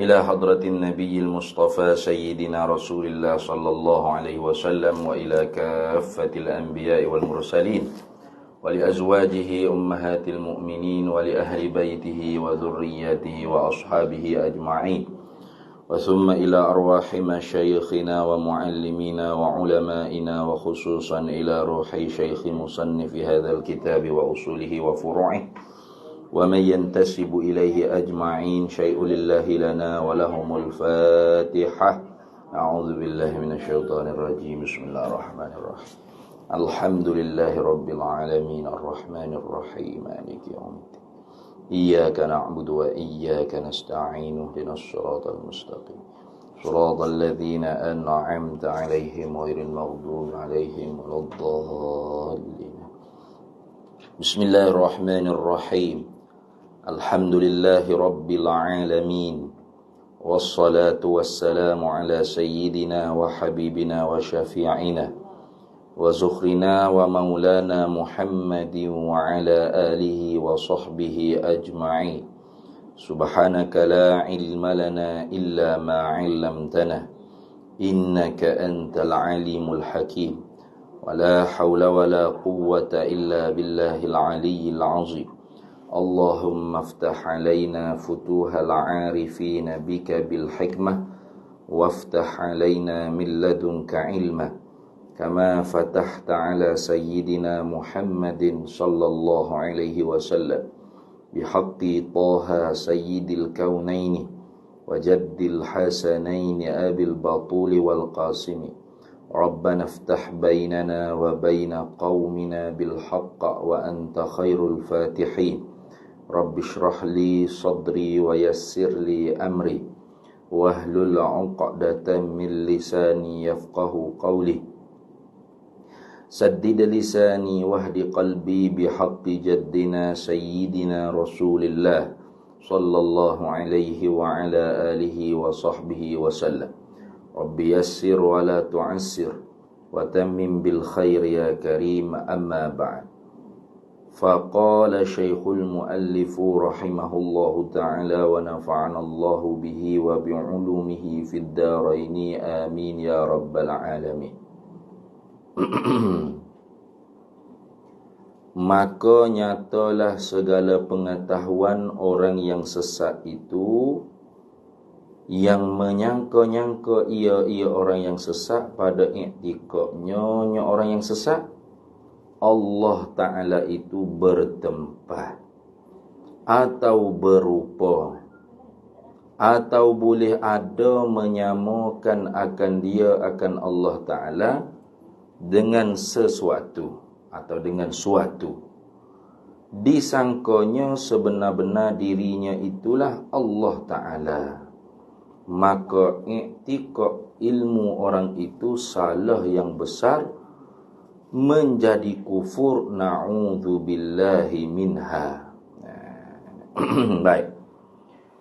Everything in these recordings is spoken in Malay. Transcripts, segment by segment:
إلى حضرة النبي المصطفى سيدنا رسول الله صلى الله عليه وسلم وإلى كافة الأنبياء والمرسلين ولأزواجه أمهات المؤمنين ولأهل بيته وذريته وأصحابه أجمعين وثم إلى أرواح مشايخنا ومعلمينا وعلمائنا وخصوصا إلى روح شيخ مصنف هذا الكتاب وأصوله وفروعه ومن ينتسب إليه أجمعين شيء لله لنا ولهم الفاتحة. أعوذ بالله من الشيطان الرجيم. بسم الله الرحمن الرحيم. الحمد لله رب العالمين الرحمن الرحيم مالك يوم الدين إياك نعبد وإياك نستعين اهدنا الصراط المستقيم صراط الذين أنعمت عليهم غير المغضوب عليهم ولا الضالين. بسم الله الرحمن الرحيم. الحمد لله رب العالمين والصلاة والسلام على سيدنا وحبيبنا وشفيعنا وزخرنا ومولانا محمد وعلى آله وصحبه أجمعين. سبحانك لا علم لنا إلا ما علمتنا إنك أنت العليم الحكيم ولا حول ولا قوة إلا بالله العلي العظيم. اللهم افتح علينا فتوح العارفين بك بالحكمة وافتح علينا من لدنك علما كما فتحت على سيدنا محمد صلى الله عليه وسلم بحق طه سيد الكونين وجد الحسنين أبي البطول والقاسم. ربنا افتح بيننا وبين قومنا بالحق وأنت خير الفاتحين. رب اشرح لي صدري ويسر لي أمري واحلل عقدة من لساني يفقه قولي سدد لساني واهد قلبي بحق جدنا سيدنا رسول الله صلى الله عليه وعلى آله وصحبه وسلم. رب يسر ولا تعسر وتمم بالخير يا كريم. أما بعد. فقال شيخ المؤلف رحمه الله تعالى ونفعنا الله به وبعلومه في الدارين آمين يا رب العالمين. Maka nyatalah segala pengetahuan orang yang sesat itu yang menyangka-nyangka ia orang yang sesat pada i'tiqadnya orang yang sesat Allah Ta'ala itu bertempat atau berupa atau boleh ada menyamakan akan dia akan Allah Ta'ala dengan sesuatu atau dengan suatu. Disangkanya sebenar-benar dirinya itulah Allah Ta'ala. Maka i'tiqad ilmu orang itu salah yang besar, menjadi kufur, na'udzubillahi minha. Baik,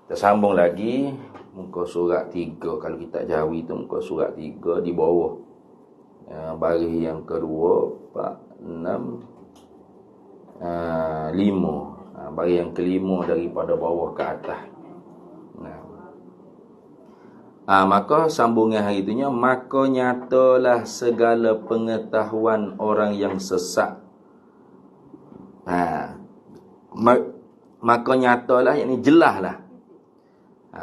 kita sambung lagi muka surat 3. Kalau kita Jawi tu muka surat 3 di bawah baris yang kedua 4, 6, 5. Baris yang kelima daripada bawah ke atas. Maka sambungan hari itunya, maka nyatalah segala pengetahuan orang yang sesat. Maka nyatalah, yakni jelaslah.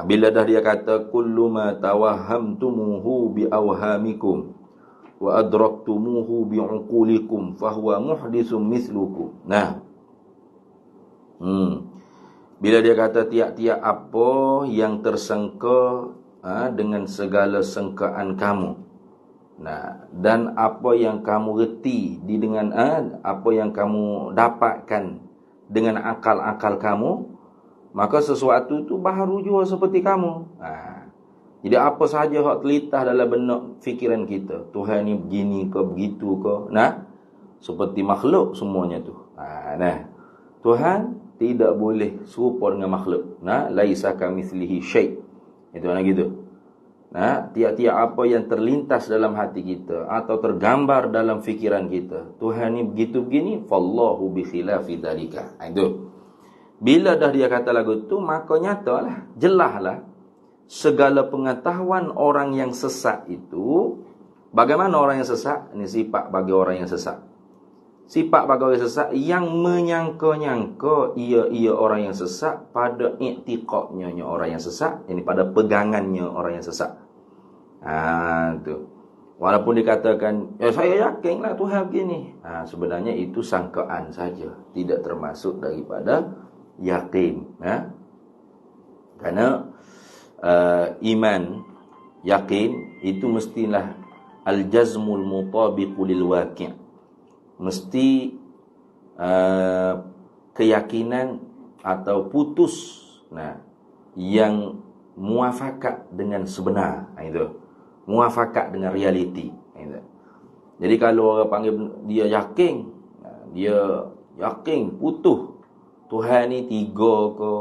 Bila dah dia kata kullu ma tawahhamtumuhu bi awhamikum wa adraktumuhu bi uqulikum fahuwa muhdithum mithlukum. Bila dia kata tiap-tiap apa yang tersangka dengan segala sangkaan kamu, dan apa yang kamu reti dengan apa yang kamu dapatkan dengan akal-akal kamu, maka sesuatu tu baru juga seperti kamu. Jadi apa sahaja hak terlintas dalam benak fikiran kita, Tuhan ni begini ke begitu ke, seperti makhluk semuanya tu. Tuhan tidak boleh serupa dengan makhluk. Laisa kamitslihi syai'. Itu mana gitu. Tiap-tiap apa yang terlintas dalam hati kita atau tergambar dalam fikiran kita, Tuhan ni begitu begini, fallahu bi khilafi dzalika. Itu. Bila dah dia kata lagu tu, maka nyatalah, jelaslah segala pengetahuan orang yang sesat itu. Bagaimana orang yang sesat? Ini sifat bagi orang yang sesat. Sifat bagi orang yang sesat yang menyangka-nyangka ia orang yang sesat pada i'tiqadnya orang yang sesat, ini pada pegangannya orang yang sesat. Tu. Walaupun dikatakan, ya saya yakinlah Tuhan begini. Sebenarnya itu sangkaan saja, tidak termasuk daripada yakin. Karena iman, yakin itu mestilah al-jazmul mutabiqu lil waqi'. Mesti keyakinan atau putus yang muafakat dengan sebenar. Itu muafakat dengan realiti. Itu. Jadi kalau orang panggil dia yakin putus Tuhan ni 3 ke,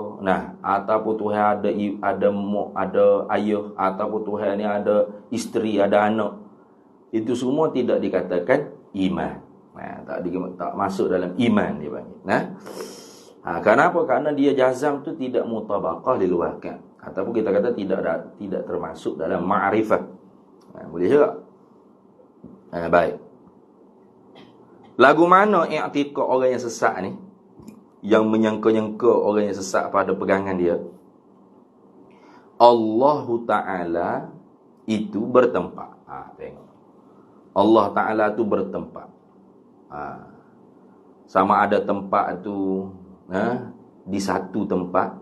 ataupun Tuhan ada ayah, ataupun Tuhan ni ada isteri, ada anak, itu semua tidak dikatakan iman. Tak masuk dalam iman dia panggil. Kenapa? Karena dia jazam tu tidak mutabaqah lil waqi', ataupun kita kata tidak termasuk dalam ma'rifah. Boleh juga. Baik. Lagu mana i'tiqad orang yang sesat ni, yang menyangka-nyangka orang yang sesat pada pegangan dia? Allah Ta'ala itu bertempat. Tengok. Allah Ta'ala tu bertempat. Sama ada tempat tu di satu tempat.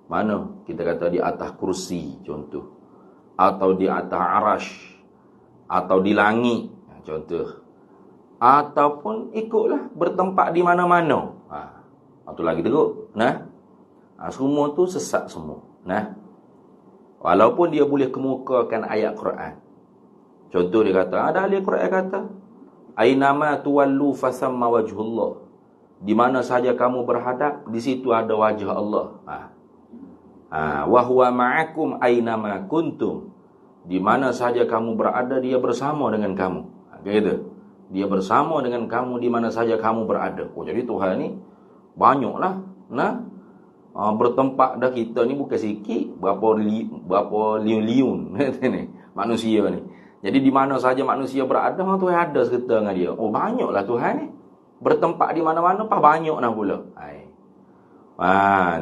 Mana? Kita kata di atas kursi contoh, atau di atas arash, atau di langit contoh, ataupun ikutlah bertempat di mana-mana. Itu lagi teruk. Semua tu sesat semua. Walaupun dia boleh kemukakan ayat Quran. Contoh dia kata, ada ahli Quran kata, ainama tuwallu fasamma wajhullah. Di mana saja kamu berhadap, di situ ada wajah Allah. Wa huwa ma'akum ainama kuntum. Di mana saja kamu berada, dia bersama dengan kamu. Gitu. Dia bersama dengan kamu di mana saja kamu berada. Jadi Tuhan ni banyaklah. Bertempat dah kita ni bukan sikit, berapa liun-liun manusia ni. Jadi di mana saja manusia berada, Tuhan ada serta dengan dia. Banyaklah Tuhan ni. Bertempat di mana-mana, banyak nak pula.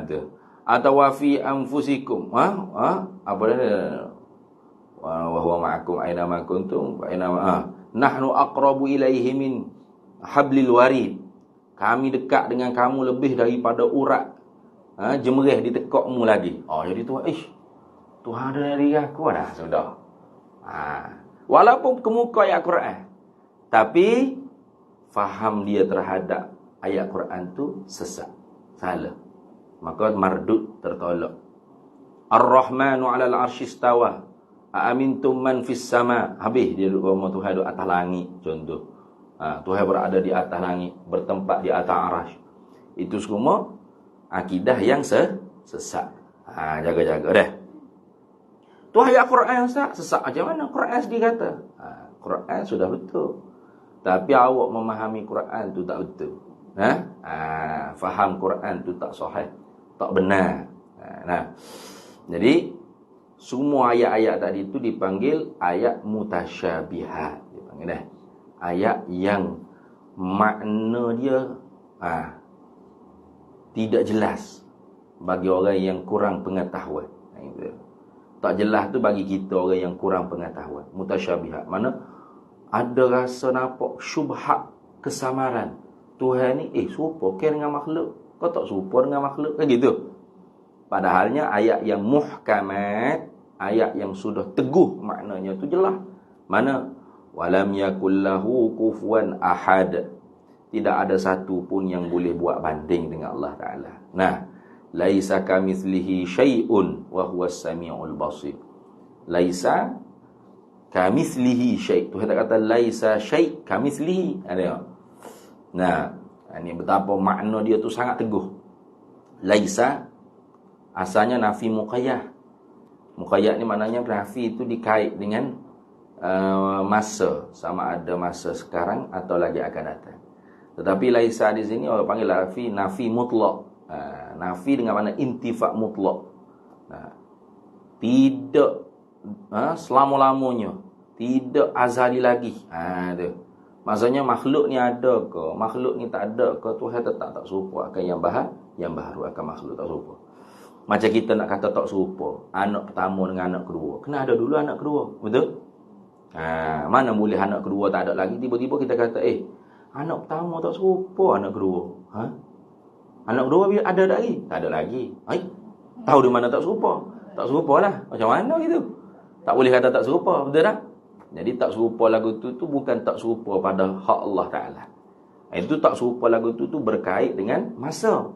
Tu. Atau wa fi anfusikum. Apa dia? Wa huwa ma'akum aina ma kuntum wa aina nahnu aqrabu ilaihi min hablil warid. Kami dekat dengan kamu lebih daripada urat jemerih di tekakmu lagi. Jadi Tuhan, Tuhan ada dari aku dah sudah. Walaupun kemuka ayat Quran, tapi faham dia terhadap ayat Quran tu sesat, salah. Maka mardud, tertolak. Ar-Rahmanu 'alal 'arsy istawa. Aamintum man fis sama. Habis dia duduk rumah Tuhan duduk atas langit contoh. Tuhan berada di atas langit, bertempat di atas arasy. Itu semua akidah yang sesat. Jaga-jaga dah. Tu ayat Quran sesat macam mana? Quran sendiri kata. Quran sudah betul. Tapi awak memahami Quran tu tak betul. Faham Quran tu tak sahih, tak benar. Jadi semua ayat-ayat tadi itu dipanggil ayat mutasyabihat. Dipanggil dah. Ayat yang makna dia tidak jelas bagi orang yang kurang pengetahuan. Tak jelas tu bagi kita orang yang kurang pengetahuan. Mutasyabihat. Mana ada rasa nampak syubhat, kesamaran. Tuhan ni serupa ke dengan makhluk? Kau tak serupa dengan makhluk? Kan gitu. Padahalnya ayat yang muhkamat, ayat yang sudah teguh maknanya tu jelas. Mana? Walam yakullahu kufuwan ahad. Tidak ada satu pun yang boleh buat banding dengan Allah Ta'ala. Laisa kamithlihi syai'un wa huwas sami'ul basir. Laisa kamithlihi syai'. Tuhan tak kata laisa syai' kamithlihi. Ini betapa makna dia tu sangat teguh. Laisa asalnya nafi muqayyad. Muqayyad ni maknanya nafi itu dikait dengan masa, sama ada masa sekarang atau lagi akan datang. Tetapi laisa di sini orang panggil nafi mutlak. Nafi dengan makna intifa mutlak. Tidak selama-lamanya. Tidak azali lagi. Tu. Maksudnya makhluk ni ada ke, makhluk ni tak ada ke, Tuhan tetap tak serupa akan yang baru akan makhluk tak serupa. Macam kita nak kata tak serupa anak pertama dengan anak kedua. Kena ada dulu anak kedua. Betul? Mana boleh anak kedua tak ada lagi, tiba-tiba kita kata anak pertama tak serupa anak kedua. Anak kedua ada tak lagi? Tak ada lagi. Tahu di mana tak serupa? Tak serupa lah. Macam mana gitu? Tak boleh kata tak serupa. Betul tak? Jadi tak serupa lagu tu bukan tak serupa pada hak Allah Ta'ala. Itu tak serupa lagu tu berkait dengan masa.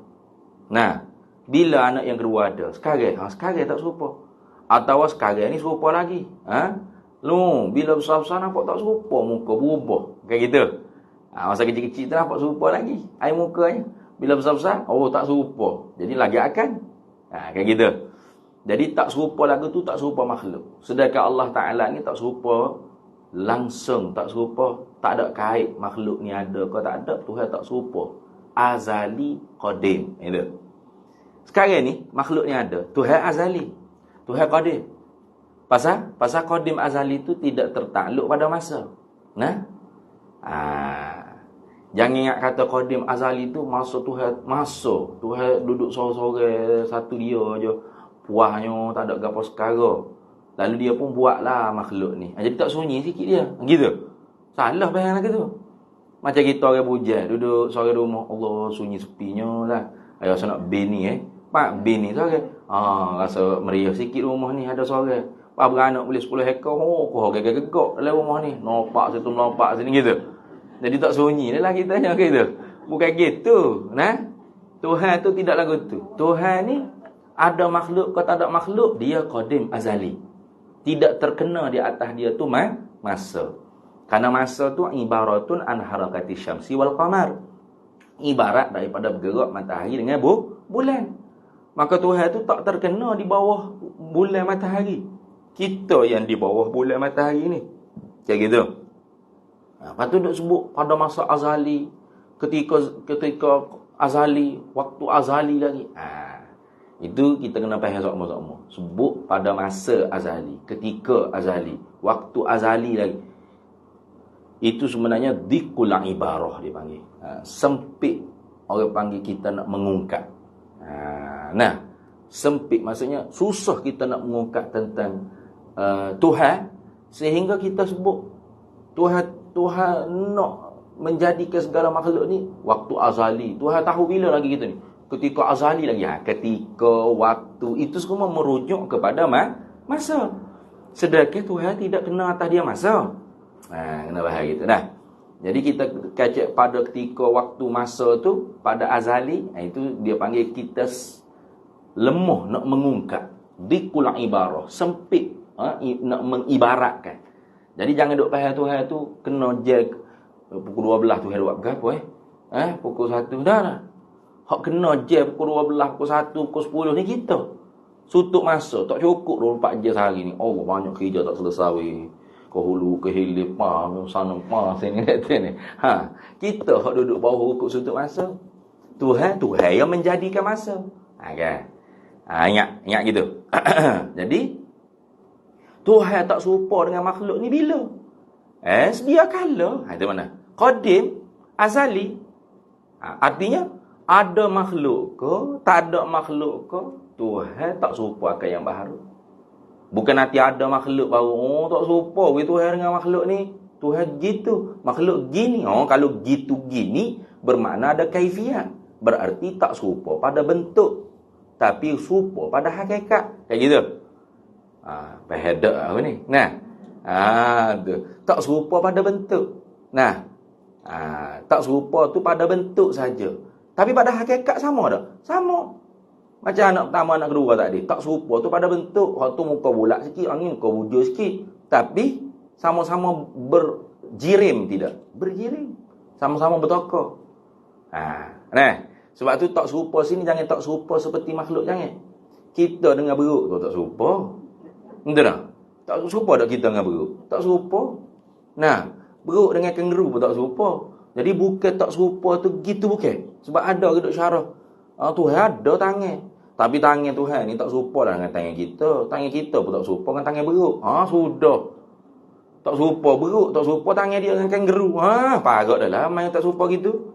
Nah, bila anak yang kedua ada? Sekarang tak serupa. Atau sekarang ni serupa lagi. Bila besar-besar nampak tak serupa, muka berubah. Kayak gitu. Masa kecil-kecil tu nampak serupa lagi. Air mukanya. Bila besar-besar, tak serupa. Jadi lagi akan. Kayak gitu. Jadi tak serupa lagu tu tak serupa makhluk. Sedangkan Allah Ta'ala ni tak serupa langsung, tak serupa, tak ada kait makhluk ni ada ke tak ada, Tuhan tak serupa. Azali qadim. Itu. Sekarang ni makhluk ni ada, Tuhan azali, Tuhan qadim. Pasal qadim azali tu tidak tertakluk pada masa. Jangan ingat kata qadim azali tu masa Tuhan duduk sorang-sorang satu dia aja. Puahnya tak ada apa sekarang. Lalu dia pun buatlah makhluk ni. Jadi tak sunyi sikit dia. Gitu. Salah bayang lagi tu. Macam kita orang bujang duduk sorang rumah, Allah sunyi sepinya lah. Rasa nak bini Pak bini sorang. Rasa meriah sikit rumah ni ada sorang. Pak beranak boleh 10 ekor. Kau gegak dalam rumah ni. Nampak situ nampak sini gitu. Jadi tak sunyi lah kita nya gitu. Bukan gitu. Tuhan tu tidak lagu tu. Tuhan ni ada makhluk ke tak ada makhluk, dia qadim azali. Tidak terkena di atas dia tu masa. Karena masa tu ibaratun an harakati syamsi wal qamar. Ibarat daripada bergerak matahari dengan bulan. Maka Tuhan tu tak terkena di bawah bulan matahari. Kita yang di bawah bulan matahari ni. Kayak gitu. Lepas tu duk sebut pada masa azali, ketika azali, waktu azali lagi. Itu kita kena faham sama-sama. Sebut pada masa azali, ketika azali, waktu azali lagi. Itu sebenarnya dhikul ibarah dia panggil. Sempit orang panggil kita nak mengungkap. Sempit maksudnya susah kita nak mengungkap tentang Tuhan sehingga kita sebut Tuhan nak menjadikan segala makhluk ni waktu azali. Tuhan tahu bila lagi kita ni. Ketika azali lagi. Ketika, waktu. Itu semua merujuk kepada masa. Sedangkan Tuhan tidak kena atas dia masa. Kena faham gitu. Jadi kita kacak pada ketika waktu masa tu, pada azali, itu dia panggil kita lemah nak mengungkap. Dikul ibarah. Sempit. Nak mengibaratkan. Jadi jangan duk faham Tuhan tu kena je pukul 12 Tuhan buat berapa pukul 1 dah. Hak kena je pukul 12, pukul 1, pukul 10 ni kita. Sutuk masa. Tak cukup 24 jam sehari ni. Banyak kerja tak selesai. Ke hulu, ke hilir, sana, sini, ni. Kita hak duduk bawah hukum sutuk masa. Tuhan yang menjadikan masa. Kan? Ingat gitu. Jadi, Tuhan tak serupa dengan makhluk ni bila? Sedia kala. Itu mana? Qadim, azali. Artinya, ada makhluk ke, tak ada makhluk ke, Tuhan tak serupa akan yang baru. Bukan nanti ada makhluk baru, tak serupa Tuhan dengan makhluk ni. Tuhan gitu, makhluk gini. Kalau gitu gini, bermakna ada kaifiat. Berarti tak serupa pada bentuk, tapi serupa pada hakikat. Kayak gitu. Pehedak apa ni? Tak serupa pada bentuk. Tak serupa tu pada bentuk saja. Tapi pada hakikat sama tak? Sama. Macam anak pertama, anak kedua tadi. Tak serupa tu pada bentuk. Orang tu muka bulat sikit, orang ni muka bujur sikit. Tapi sama-sama berjirim tidak? Berjirim. Sama-sama bertokok. Sebab tu tak serupa sini jangan tak serupa seperti makhluk jangan. Kita dengan beruk tu tak serupa. Betul tak? Tak serupa tak kita dengan beruk? Tak serupa. Beruk dengan kangaroo pun tak serupa. Jadi bukan tak serupa tu gitu bukan. Sebab ada geduk syarah. Tuhan ada tangan. Tapi tangan Tuhan ni tak serupa lah dengan tangan kita. Tangan kita pun tak serupa dengan tangan beruk. Sudah. Tak serupa beruk, tak serupa tangan dia dengan kangaroo. Parat dah lah main tak serupa gitu.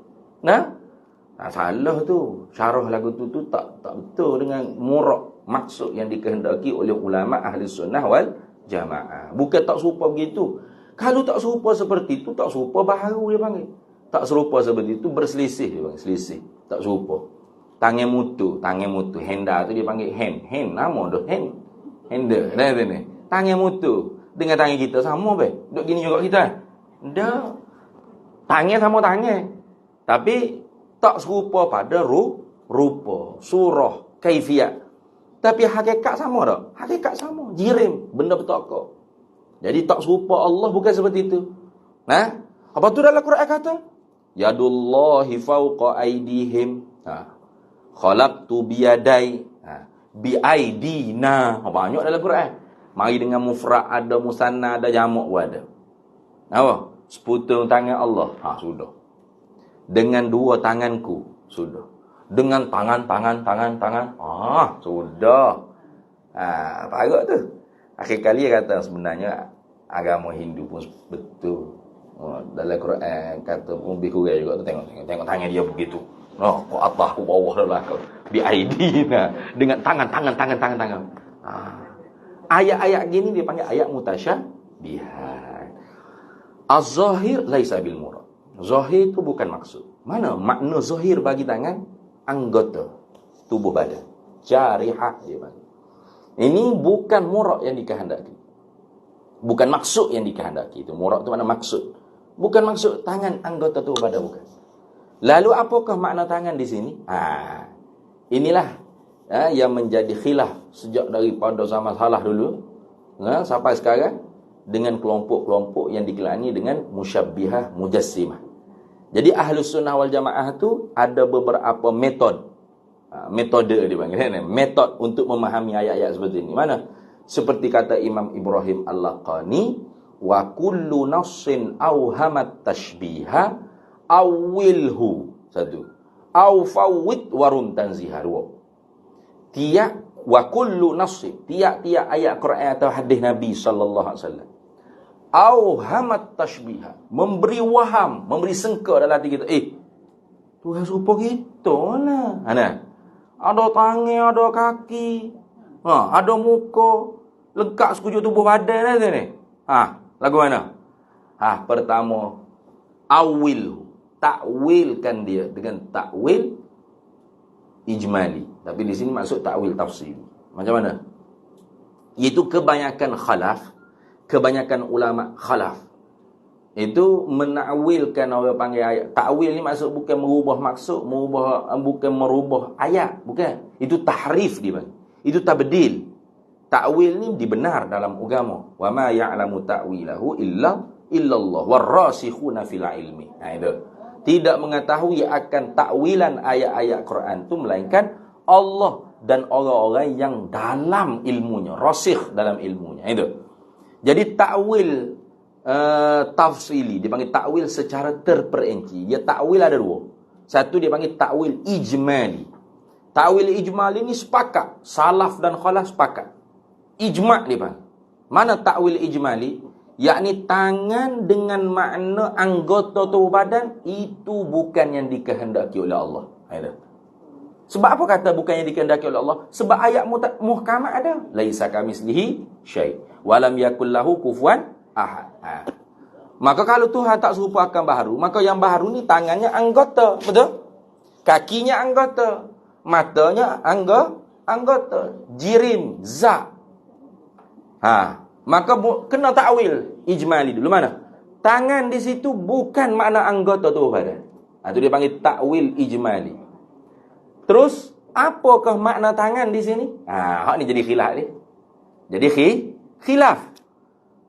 Salah tu. Syarah lagu tu tak betul dengan murak maksud yang dikehendaki oleh ulama ahli sunnah wal jamaah. Bukan tak serupa begitu. Kalau tak serupa seperti itu, tak serupa baharu dia panggil. Tak serupa seperti itu berselisih dia panggil, selisih. Tak serupa. Tangan mutu. Henda tu dia panggil hand. Nama tu hand. Henda. Tangan mutu dengan tangan kita sama be. Duk gini juga kita. Dah. Tangan sama tangan. Tapi tak serupa pada rupa, surah, kaifiat. Tapi hakikat sama tak? Hakikat sama. Jirim, benda bertokok. Jadi tak serupa Allah bukan seperti itu. Apa tu dalam Quran kata? Yadullahi fawqa aydihim. Khalaqtu biyadai. Biaidina. Banyak dalam Quran. Mari dengan mufrad ada, musanna ada, jamak pun ada. Apa? Seputung tangan Allah. Sudah. Dengan dua tanganku. Sudah. Dengan tangan. Sudah. Parat tu. Akhir kali dia kata sebenarnya agama Hindu pun betul. Dalam Quran kata pun lebih kurang juga tu. Tengok tangan dia begitu. Kau atas, kau bawah dah lah. Biaidina. Dengan tangan. Ayat-ayat gini dia panggil ayat mutasyabihat. Az-zahir laisa bil murad. Zahir tu bukan maksud. Mana makna zahir bagi tangan? Anggota tubuh badan. Jarihah dia panggil. Ini bukan murad yang dikehendaki. Bukan maksud yang dikehendaki. Itu murad tu mana maksud. Bukan maksud tangan anggota tubuh badan, bukan. Lalu apakah makna tangan di sini? Inilah yang menjadi khilaf sejak daripada zaman salaf dulu sampai sekarang dengan kelompok-kelompok yang digelani dengan musyabbihah, mujassimah. Jadi Ahlus Sunnah wal Jamaah tu ada beberapa metode dipanggil, metod untuk memahami ayat-ayat seperti ini. Mana? Seperti kata Imam Ibrahim Al-Laqani, wa kullu nassin awhamat tashbiha awilhu. Satu. Au fawwid warun tanziha. Dua. Wa kullu nassin, tiap-tiap ayat Quran atau hadis Nabi sallallahu alaihi wasallam, awhamat tashbiha, memberi waham, memberi sangka dalam hati kita. Tuhan serupa kita lah. Ada tangan, ada kaki, ada muka, lengkap sekujur tubuh badan dah ni. Lagu mana? Pertama, awil, takwilkan dia dengan takwil ijmali. Tapi di sini maksud takwil tafsir. Macam mana? Iaitu kebanyakan ulama khalaf itu menakwilkan, orang panggil ayat. Takwil ni maksud bukan merubah maksud, bukan merubah ayat, bukan. Itu tahrif dia panggil. Itu tabdil. Takwil ni dibenar dalam agama. Wa ma ya'lamu ta'wilahu illallah warasikhuna fil ilmi. Itu. Tidak mengetahui akan takwilan ayat-ayat Quran itu melainkan Allah dan orang-orang yang dalam ilmunya, rasikh dalam ilmunya. Itu. Jadi takwil tafsili dipanggil takwil secara terperinci. Dia takwil ada dua. Satu dia panggil takwil ijmali. Takwil ijmali ni sepakat, salaf dan khalaf sepakat. Ijma' dia panggil. Mana takwil ijmali? Yakni tangan dengan makna anggota tubuh badan itu bukan yang dikehendaki oleh Allah. Sebab apa kata bukan yang dikehendaki oleh Allah? Sebab ayat muhkamat ada. Laisa kamislihi syai' wa lam yakul lahu kufuwan ahad. Maka kalau Tuhan tak serupa akan baharu, maka yang baharu ni tangannya anggota, betul? Kakinya anggota, matanya anggota, jirim, zat. Maka kena takwil ijmali dulu. Mana? Tangan di situ bukan makna anggota tubuh badan. Itu dia panggil takwil ijmali. Terus apakah makna tangan di sini? Hak ni jadi khilaf ni. Jadi khilaf.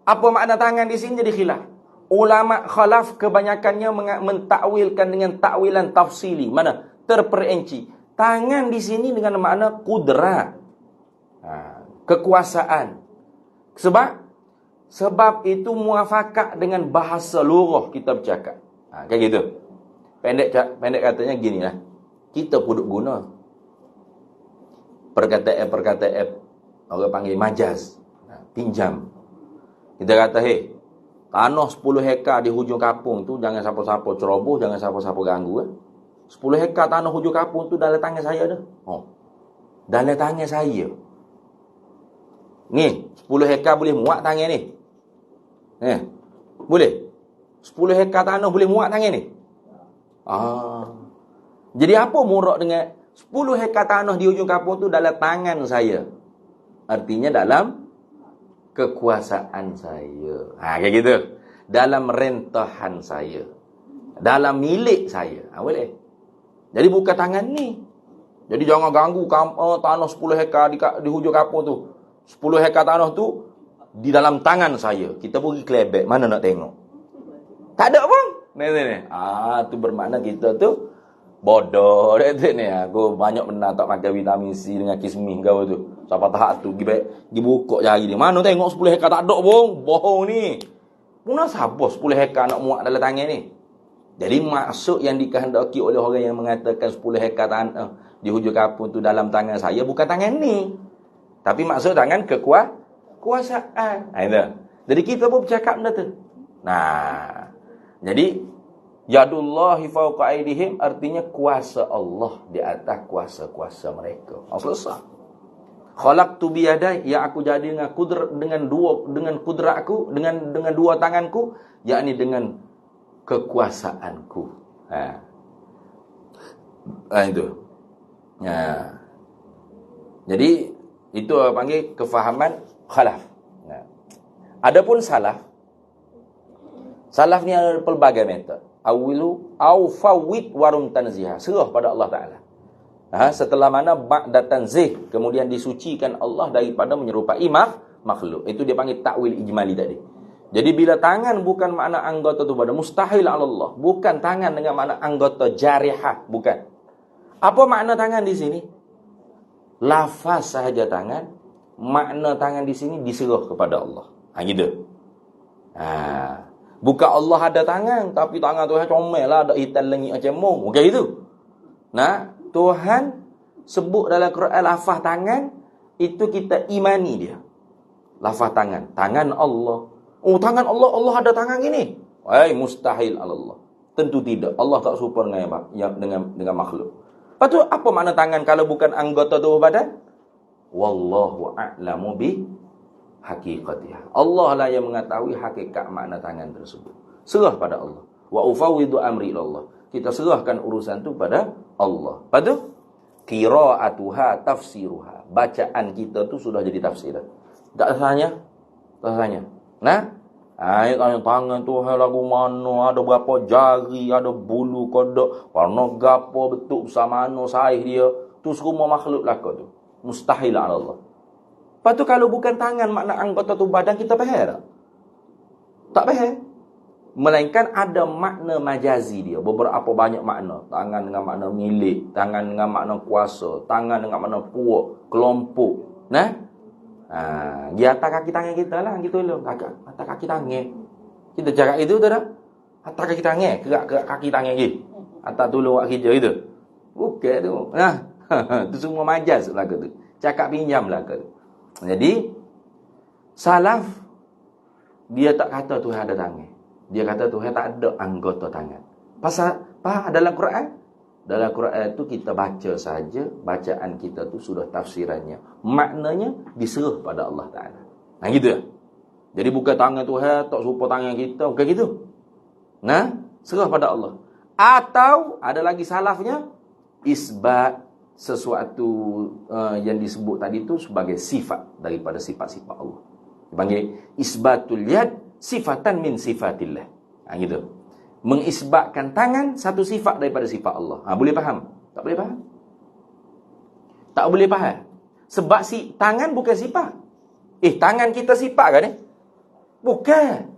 Apa makna tangan di sini jadi khilaf? Ulama khalaf kebanyakannya mentakwilkan dengan takwilan tafsili. Mana? Terperinci. Tangan di sini dengan makna kudrat. Kekuasaan. Sebab itu muafakat dengan bahasa lurah kita bercakap. Kayak gitu. Pendek katanya gini lah. Kita pun duk guna. perkataan orang panggil majaz. Pinjam. Kita kata, tanah 10 hektar di hujung kampung tu jangan siapa-siapa ceroboh, jangan siapa-siapa ganggu. 10 hektar tanah hujung kampung tu dalam tangan saya dah. Dalam tangan saya. Ni, 10 hektar boleh muat tangan ni. Boleh? 10 hektar tanah boleh muat tangan ni? Jadi apa murak dengan 10 hektar tanah di hujung kampung tu dalam tangan saya? Artinya dalam kekuasaan saya. Kayak gitu. Dalam rentahan saya. Dalam milik saya. Boleh? Jadi bukan tangan ni. Jadi jangan ganggu tanah 10 hektar di hujung kampung tu. 10 hektar tanah tu di dalam tangan saya. Kita pergi kelebek, mana nak tengok? Tak ada pun. Ni. Tu bermakna kita tu bodoh dia tu ni. Aku banyak benar tak makan vitamin C dengan kismis kau tu. Siapa tahap tu pergi buka jari dia. Mana tengok 10 hektar tak ada pun. Bohong ni. Mana siapa 10 hektar nak muat dalam tangan ni? Jadi maksud yang dikehendaki oleh orang yang mengatakan 10 hektar tanah di hujung kampung tu dalam tangan saya bukan tangan ni. Tapi maksud tangan kekuasaan. Jadi kita pun bercakap benda tu. Jadi yadullahi fawqa aydihim artinya kuasa Allah di atas kuasa-kuasa mereka. Selesai. Khalaqtu biyadai, yang aku jadi dengan kudratku, dengan dua tanganku, yakni dengan kekuasaanku. Itu. Jadi itu panggil kefahaman khalaf. Adapun salaf ni ada pelbagai metod. Awilu au fawwid warum tanziha. Serah pada Allah Ta'ala. Setelah mana ba'da tanzih, kemudian disucikan Allah daripada menyerupai makhluk. Itu dia panggil takwil ijmali tadi. Jadi bila tangan bukan makna anggota tubuh, mustahil ala Allah. Bukan tangan dengan makna anggota jarihah, bukan. Apa makna tangan di sini? Lafaz sahaja tangan, makna tangan di sini diserah kepada Allah. Gitu. Bukan Allah ada tangan, tapi tangan Tuhan comel lah, ada hitam lengit macam mung. Bukan itu. Tuhan sebut dalam Quran lafaz tangan, itu kita imani dia. Lafaz tangan, tangan Allah. Tangan Allah, Allah ada tangan gini. Mustahil Allah. Tentu tidak. Allah tak serupa dengan makhluk. Lepas tu, apa makna tangan kalau bukan anggota tubuh badan? Wallahu a'lamu bi haqiqatiha. Allah lah yang mengetahui hakikat makna tangan tersebut. Serah pada Allah. Wa ufawwidu amri ilallah. Kita serahkan urusan tu pada Allah. Lepas tu, qira'atuha tafsiruha. Bacaan kita tu sudah jadi tafsir. Tak tanya? Ayat tanya tangan Tuhan lagu mana, ada berapa jari, ada bulu kodok, warna gapo, bentuk besar mana, saiz dia. Tu semua makhluk lah tu. Mustahil ala Allah. Lepas tu kalau bukan tangan makna anggota tubuh badan, kita faham tak? Tak faham. Melainkan ada makna majazi dia. Beberapa banyak makna. Tangan dengan makna milik, tangan dengan makna kuasa, tangan dengan makna kuat, kelompok. Di atas kaki tangan kita lah, gitu loh. Atas kaki tangan. Kita cakap itu tak? Atas kaki tangan, kerak kaki tangan gitu. Atas tolong buat kerja itu. Bukan tu. Itu semua majaz lah tu. Cakap pinjam lah tu. Jadi salaf dia tak kata Tuhan ada tangan. Dia kata Tuhan tak ada anggota tangan. Pasal apa dalam Quran? Dalam Quran tu kita baca saja, bacaan kita tu sudah tafsirannya. Maknanya diserah pada Allah Ta'ala. Gitu ya. Jadi bukan tangan Tuhan tak serupa tangan kita, bukan gitu. Serah pada Allah. Atau ada lagi salafnya, isbat sesuatu yang disebut tadi tu sebagai sifat daripada sifat-sifat Allah. Dipanggil isbatul yad sifatan min sifatillah. Gitu. Mengisbatkan tangan satu sifat daripada sifat Allah. Boleh faham? Tak boleh faham? Tak boleh faham. Sebab tangan bukan sifat. Tangan kita sifat kan ni? Bukan.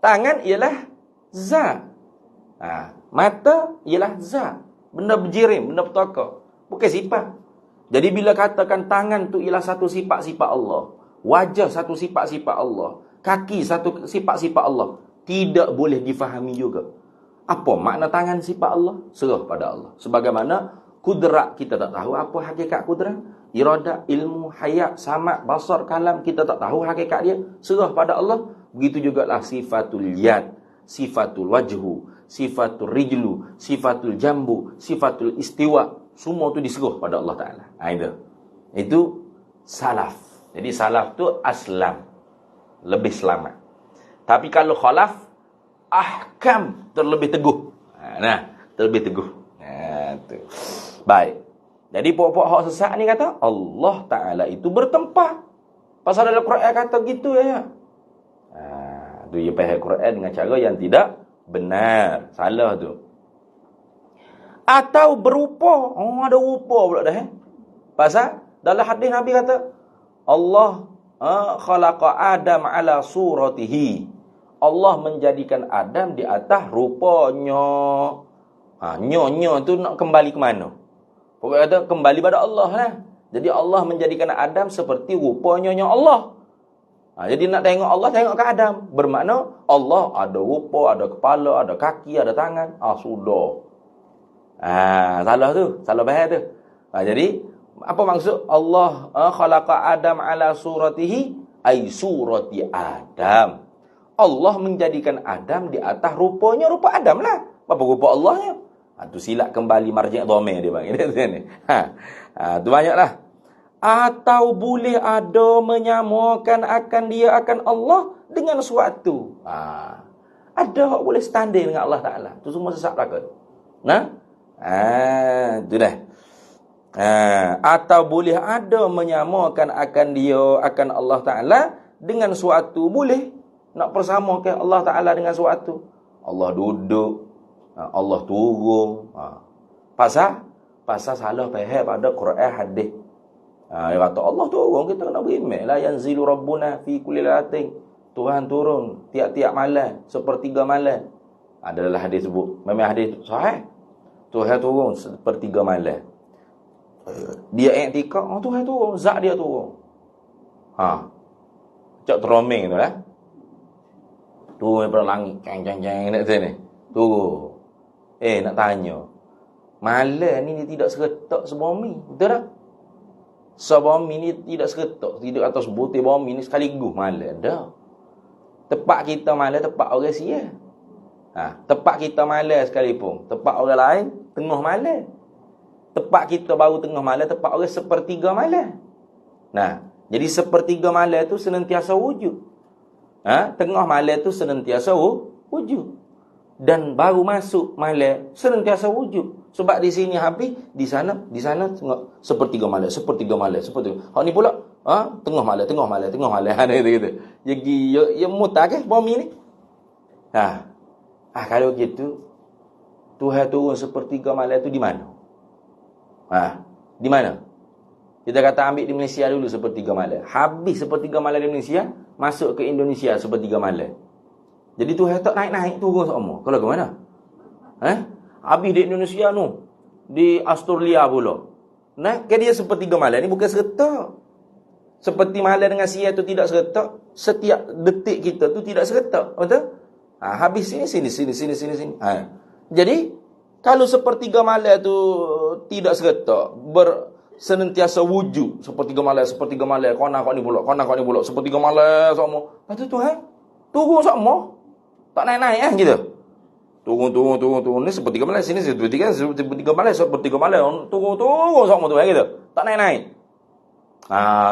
Tangan ialah zat. Mata ialah zat. Benda berjirim, benda bertokak. Bukan sifat. Jadi bila katakan tangan tu ialah satu sifat-sifat Allah, wajah satu sifat-sifat Allah, kaki satu sifat-sifat Allah, tidak boleh difahami juga. Apa makna tangan sifat Allah? Serah pada Allah. Sebagaimana kudrat kita tak tahu apa hakikat kudrat. iradah, ilmu, hayat, sama, basar, kalam, kita tak tahu hakikat dia, serah pada Allah. Begitu jugalah sifatul yad, sifatul wajhu, sifatul rijlu, sifatul jambu, sifatul istiwa, semua tu diserah pada Allah Ta'ala. Itu salaf. Jadi salaf tu aslam, lebih selamat. Tapi kalau khalaf, ahkam, terlebih teguh. Terlebih teguh. Tu. Baik. Jadi pokok hak sesat ni kata Allah Ta'ala itu bertempah. Pasal dalam Quran kata gitu ya. Tu dia faham Quran dengan cara yang tidak benar. Salah tu. Atau berupa. Ada rupa pula dah. Pasal dalam hadis Nabi kata Allah khalaqa Adam ala suratihi. Allah menjadikan Adam di atas rupanya. Nyonya tu nak kembali ke mana? Pokoknya kata kembali pada Allah lah. Jadi Allah menjadikan Adam seperti rupanya Allah. Jadi nak tengok Allah, tengok ke Adam. Bermakna Allah ada rupa, ada kepala, ada kaki, ada tangan. Sudah. Salah tu. Salah faham tu. Jadi apa maksud Allah khalaqa Adam ala suratihi? Ay surati Adam. Allah menjadikan Adam di atas rupanya rupa Adam lah. Apa rupa Allahnya? Tu silap kembali marji' dhamir dia panggil ni. Tu banyaklah. Atau boleh ada menyamakan akan dia akan Allah dengan sesuatu. Ada hak boleh standing dengan Allah Ta'ala. Tu semua sesat belaka. Tu dah. Atau boleh ada menyamakan akan dia akan Allah Ta'ala dengan sesuatu. Boleh nak persamakan Allah Ta'ala dengan sesuatu. Allah duduk, Allah turun. Pasal salah faham pada Quran hadis. Dia kata Allah turun, kita kena beriman. La yanzilu rabbuna fi kulli lailatin. Tuhan turun tiap-tiap malam, sepertiga malam. Adalah hadis sebut. Memang hadis sahih. Tuhan turun sepertiga malam. Dia iktikaf, Tuhan turun, zat dia turun. Cak teromeng tu lah. Turun daripada langit, cang-cang-cang nak sini. Turun. Nak tanya. Malam ni dia tidak seretak sebumi. Betul tak? Sebumi ni tidak seretak. Tidak atas butir bumi ni sekaligus malam. Dah. Tempat kita malam, tempat orang sia. Tempat kita malam sekalipun. Tempat orang lain, tengah malam. Tempat kita baru tengah malam, tempat orang sepertiga malam. Jadi sepertiga malam tu senantiasa wujud. Tengah malam tu senantiasa wujud. Dan baru masuk malam senantiasa wujud. Sebab di sini habis, di sana tengok sepertiga malam. Hak ni pula tengah malam. Gitu. Jadi ya mutar ke bumi ni? Kalau gitu Tuhan turun sepertiga malam tu di mana? Di mana? Kita kata ambil di Malaysia dulu sepertiga malam. Habis sepertiga malam di Malaysia, masuk ke Indonesia sepertiga malam. Jadi Tuhan tak naik-naik turun sama. Kalau ke mana? Habis di Indonesia tu, di Australia pula. Ke dia sepertiga malam ni bukan seretak. Seperti malam dengan siang tu tidak seretak. Setiap detik kita tu tidak seretak. Betul? Habis sini. Jadi kalau sepertiga malam tu tidak seretak, senantiasa wujud sepertiga malam, kau ni pula, sepertiga malam sama. Lepas tu Tuhan turun sama. Tak naik-naik gitu. Turun ni sepertiga malam, sini sepertiga malam, turun sama tu gitu. Tak naik-naik.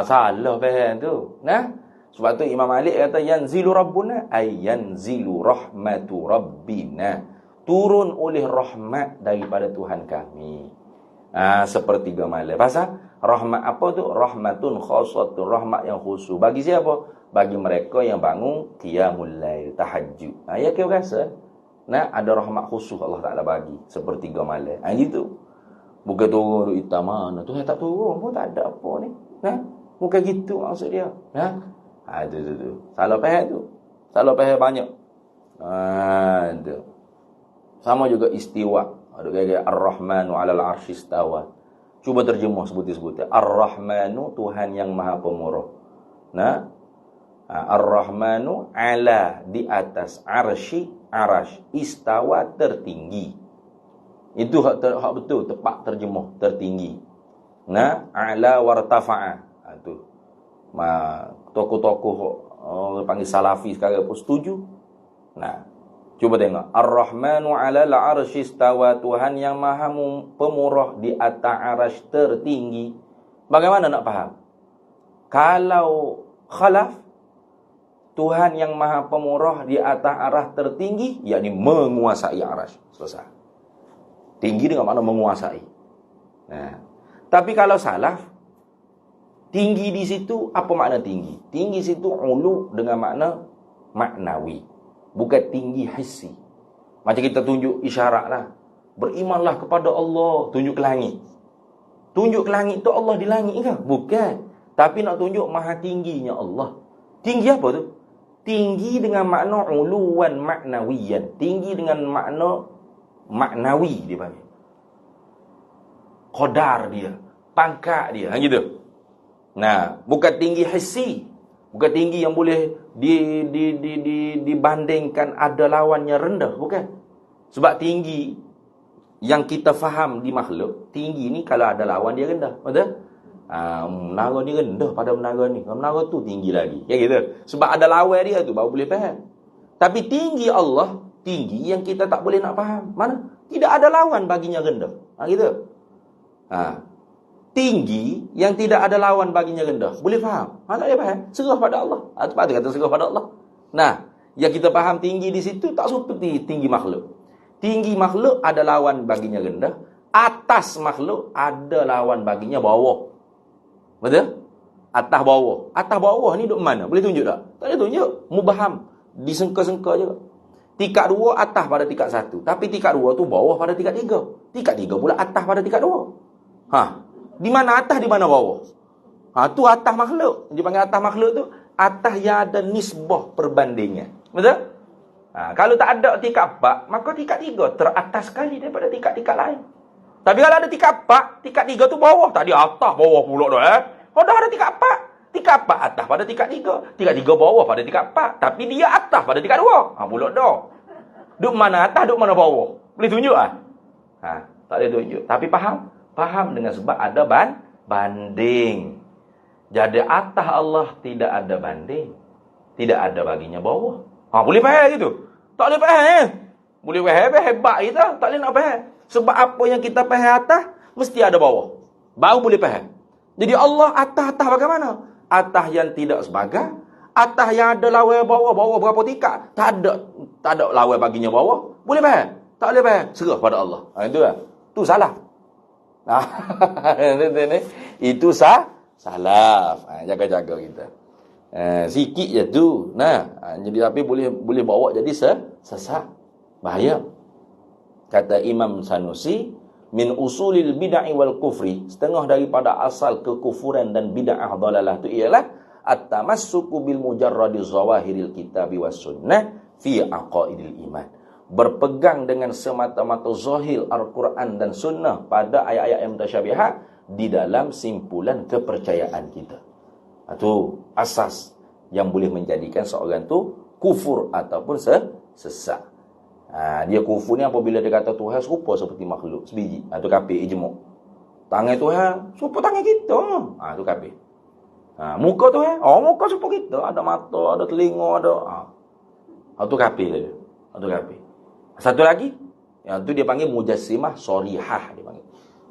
Salah faham tu. Sebab tu Imam Malik kata yanzilu rabbuna ay yanzilu rahmatu rabbina. Turun oleh rahmat daripada Tuhan kami. Sepertiga malam. Pasal rahmat apa tu? Rahmatun khassatun, rahmat yang khusus. Bagi siapa? Bagi mereka yang bangun qiyamul lail, tahajud. Ya kau rasa? Ada rahmat khusus Allah Ta'ala bagi sepertiga malam. Gitu. Bukan turun duk hitam mana. Tuhan tak turun pun tak ada apa ni. Bukan gitu maksud dia. Tu. Salah faham tu. Salah faham banyak. Tu. Sama juga istiwa. Ada gaya Ar-Rahmanu 'alal 'arsy istawa. Cuba terjemah sebutir-sebutir. Ar-Rahmanu Tuhan yang Maha Pemurah. Ar-Rahmanu 'ala di atas arsy, arash, istawa tertinggi. Itu hak betul tepat terjemah tertinggi. Nah, a'la wartafa'a. Tu. Tokoh-tokoh panggil salafi sekarang pun setuju. Nah, cuba tengok. Ar-Rahmanu 'alal 'arsy istawa, Tuhan yang Maha Pemurah di atas arasy tertinggi. Bagaimana nak faham? Kalau khalaf, Tuhan yang Maha Pemurah di atas arah tertinggi, yakni menguasai arasy. Selesai. Tinggi dengan makna menguasai. Nah, tapi kalau salaf, tinggi di situ apa makna tinggi? Tinggi situ ulu dengan makna maknawi, bukan tinggi hissi. Macam kita tunjuk isyarat lah. Berimanlah kepada Allah, tunjuk ke langit. Tunjuk ke langit tu Allah di langit ke? Bukan. Tapi nak tunjuk maha tingginya Allah. Tinggi apa tu? Tinggi dengan makna uluwan maknawiyan. Tinggi dengan makna maknawi dia panggil. Qadar dia, pangkat dia, gitu. Nah, bukan tinggi hissi. Bukan tinggi yang boleh dibandingkan ada lawannya rendah, bukan. Sebab tinggi yang kita faham di makhluk, tinggi ni kalau ada lawan dia rendah, betul? Menara ni rendah pada menara ni. Menara tu tinggi lagi. Ya gitu. Sebab ada lawan dia tu baru boleh faham. Tapi tinggi Allah, tinggi yang kita tak boleh nak faham. Mana? Tidak ada lawan baginya rendah. Gitu. Tinggi yang tidak ada lawan baginya rendah. Boleh faham? Tak boleh faham. Serah pada Allah. Sebab tu kata serah pada Allah. Nah, yang kita faham tinggi di situ tak seperti tinggi makhluk. Tinggi makhluk ada lawan baginya rendah. Atas makhluk ada lawan baginya bawah. Betul? Atas bawah. Atas bawah ni duduk mana? Boleh tunjuk tak? Tak boleh tunjuk. Mubaham. Disengka-sengka je. Tingkat 2 atas pada tingkat 1. Tapi tingkat 2 tu bawah pada tingkat 3. Tingkat 3 pula atas pada tingkat 2. Di mana atas, di mana bawah? Tu atas makhluk. Dia panggil atas makhluk tu atas yang ada nisbah perbandingan. Betul? Kalau tak ada tingkat 4, maka tingkat 3 teratas sekali daripada tingkat-tingkat lain. Tapi kalau ada tingkat 4, tingkat 3 tu bawah. Tadi atas, bawah pula dah. Kalau dah ada tingkat 4, tingkat 4 atas pada tingkat 3. Tingkat 3 bawah pada tingkat 4. Tapi dia atas pada tingkat 2. Pula dah. Duk mana atas, duk mana bawah? Boleh tunjuk tak? Tak boleh tunjuk. Tapi faham? Faham dengan sebab ada banding. Jadi atas Allah tidak ada banding. Tidak ada baginya bawah. Boleh faham gitu? Tak boleh faham. Boleh faham, hebat kita. Tak boleh nak faham. Sebab apa yang kita faham atas, mesti ada bawah. Baru boleh faham. Jadi Allah atas-atas bagaimana? Atas yang tidak sebagai. Atas yang ada lawan bawah. Bawah berapa tingkat? Tak ada lawan baginya bawah. Boleh faham? Tak boleh faham. Serah pada Allah. Itu lah. Itu salah. Itu salaf. Jaga-jaga kita. Sikit je tu. Jadi tapi boleh bawa jadi sesat. Bahaya. Kata Imam Sanusi, min usulil bid'ah wal kufri, setengah daripada asal kekufuran dan bid'ah dalalah tu ialah at-tamassuku bil mujarradi zawahiril kitabi was sunnah fi aqaidil iman. Berpegang dengan semata-mata zahir Al-Quran dan sunnah pada ayat-ayat yang mutasyabihat di dalam simpulan kepercayaan kita. Itu asas yang boleh menjadikan seorang tu kufur ataupun sesat. Dia kufur ni apabila dia kata Tuhan serupa seperti makhluk sebiji. Itu kafir ijma'. Tangan Tuhan serupa tangan kita. Itu kafir. Muka Tuhan, muka serupa kita, ada mata, ada telinga, ada. Itu kafir dia. Itu kafir. Satu lagi, yang tu dia panggil mujassimah sharihah, dia panggil.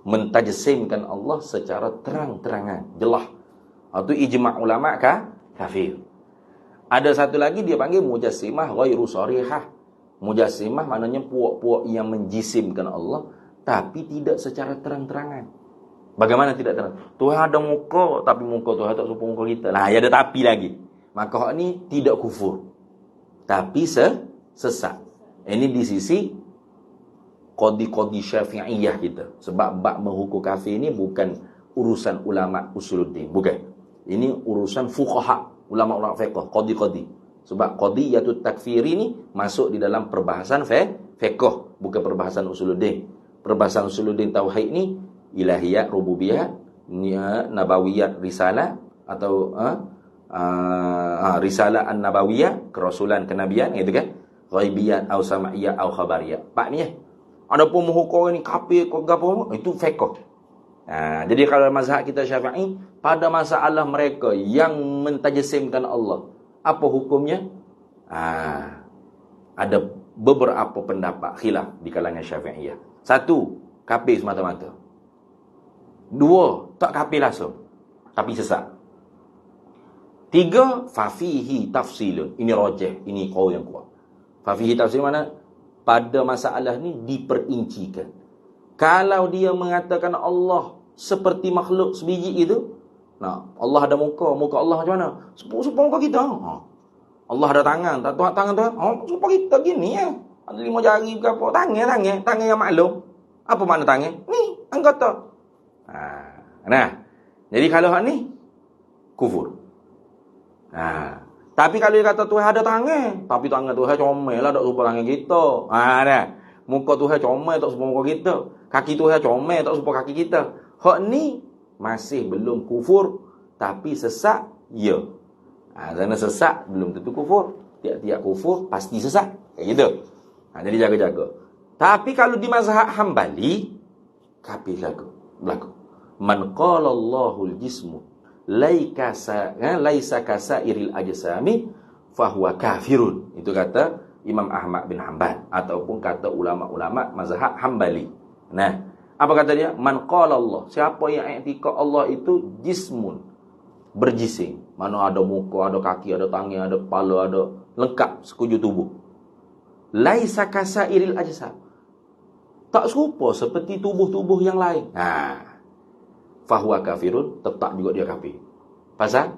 Mentajsimkan Allah secara terang-terangan, jelas. Itu ijma' ulama kafir. Ada satu lagi dia panggil mujassimah ghairu sharihah. Mujassimah maknanya puak-puak yang menjisimkan Allah tapi tidak secara terang-terangan. Bagaimana tidak terang? Tuhan ada muka tapi muka Tuhan tak serupa muka kita. Ya ada tapi lagi. Maka hak ni tidak kufur. Tapi sesat. Ini di sisi qadi-qadi syafi'iyah kita. Sebab bab menghukum kafir ini bukan urusan ulama usuluddin, bukan. Ini urusan fuqaha, ulama-ulama fiqh, qadi-qadi. Sebab qadiyatut takfiri ni masuk di dalam perbahasan fiqh, bukan perbahasan usuluddin. Perbahasan usuluddin tauhid ni ilahiyat, rububiyat, nabawiyat, risalah atau risalah an-nabawiyah, kerasulan, kenabian, gitu kan? Ghaibiyat au sama'iyat au khabariyat. Pak ni Adapun menghukum ni kafir ke apa, itu fiqh. Jadi kalau mazhab kita Syafi'i, pada masalah mereka yang mentajsimkan Allah, apa hukumnya? Ada beberapa pendapat khilaf di kalangan Syafi'iyah. Satu, kafir semata-mata. Dua, tak kafir langsung, tapi sesat. Tiga, fafihi tafsilun. Ini rajih, ini qaul yang kuat. Fafihi tafsil mana? Pada masalah ni diperincikan. Kalau dia mengatakan Allah seperti makhluk sebiji itu, Allah ada muka Allah macam mana? Serupa muka kita. Allah ada tangan, tak tuan tangan tu. Serupa kita gini ya. Ada 5 jari ke apa? Tangan yang maklum. Apa makna tangan? Ni, anggota. Jadi kalau hak ni kufur. Tapi kalau dia kata Tuhan ada tangan, tapi tangan Tuhan comel lah, tak serupa tangan kita. Muka Tuhan comel, tak serupa muka kita. Kaki Tuhan comel, tak serupa kaki kita. Hak ni masih belum kufur, tapi sesat, ya. Kerana sesat belum tentu kufur. Tiap-tiap kufur pasti sesat. Kayak gitu. Jadi jaga-jaga. Tapi kalau di mazhab Hambali, kafir berlaku. Man qala Allahul jismu laisa kasairil ajsami fahuwa kafirun. Itu kata Imam Ahmad bin Hanbal ataupun kata ulama-ulama mazhab Hambali. Apa kata dia? Man qala Allah, siapa yang i'tikad Allah itu jismun, berjisim. Mana ada muka, ada kaki, ada tangan, ada kepala, ada lengkap sekujur tubuh. Laisa kasairil ajsam, tak serupa seperti tubuh-tubuh yang lain. Fahuwa kafirun, tetap juga dia kafir. Pasal?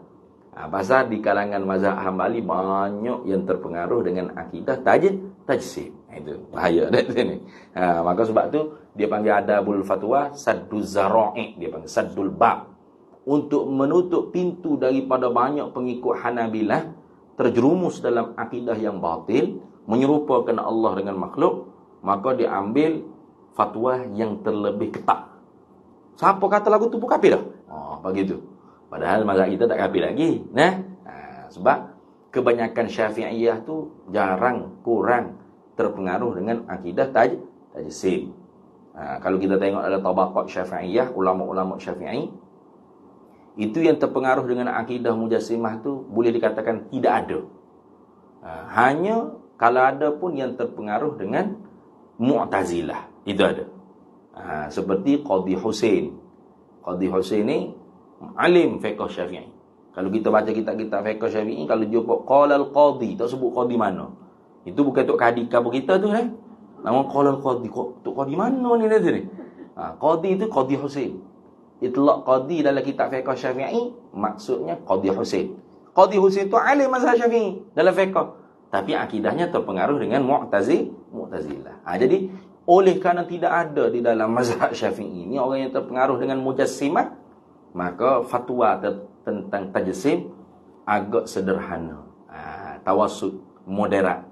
Pasal di kalangan mazhab Hambali banyak yang terpengaruh dengan akidah tajsim. Itu bahaya dari sini. Maka sebab tu dia panggil adabul fatwa sadduz zara'i, dia panggil saddul bab, untuk menutup pintu daripada banyak pengikut Hanabilah terjerumus dalam akidah yang batil, menyerupakan Allah dengan makhluk. Maka dia ambil fatwa yang terlebih ketat. Siapa kata lagu tu pun kafir dah. Begitu. Padahal mazhab kita tak kafir lagi. Sebab kebanyakan Syafi'iyah tu kurang terpengaruh dengan akidah tajsim. Kalau kita tengok ada tabaqat Syafi'iyah, ulama-ulama Syafi'i, itu yang terpengaruh dengan akidah mujassimah tu boleh dikatakan tidak ada. Hanya kalau ada pun yang terpengaruh dengan Mu'tazilah, itu ada. Seperti Qadhi Husain. Qadhi Husain ni alim fiqh Syafi'i. Kalau kita baca kitab-kitab fiqh Syafi'i, kalau jumpa qala al-qadhi, tak sebut qadhi mana. Itu bukan tok kadi kampung kita tu Nama qala al-qadhi. Tok qadhi mana ni ni? Qadhi itu Qadhi Husain. Itlaq qadhi dalam kitab fiqh Syafi'i maksudnya Qadhi Husain. Qadhi Husain tu alim mazhab Syafi'i dalam fiqh, tapi akidahnya terpengaruh dengan Mu'tazilah. Jadi oleh kerana tidak ada di dalam mazhab Syafi'i ini orang yang terpengaruh dengan mujassimah, maka fatwa tentang tajsim agak sederhana, tawassut, moderat.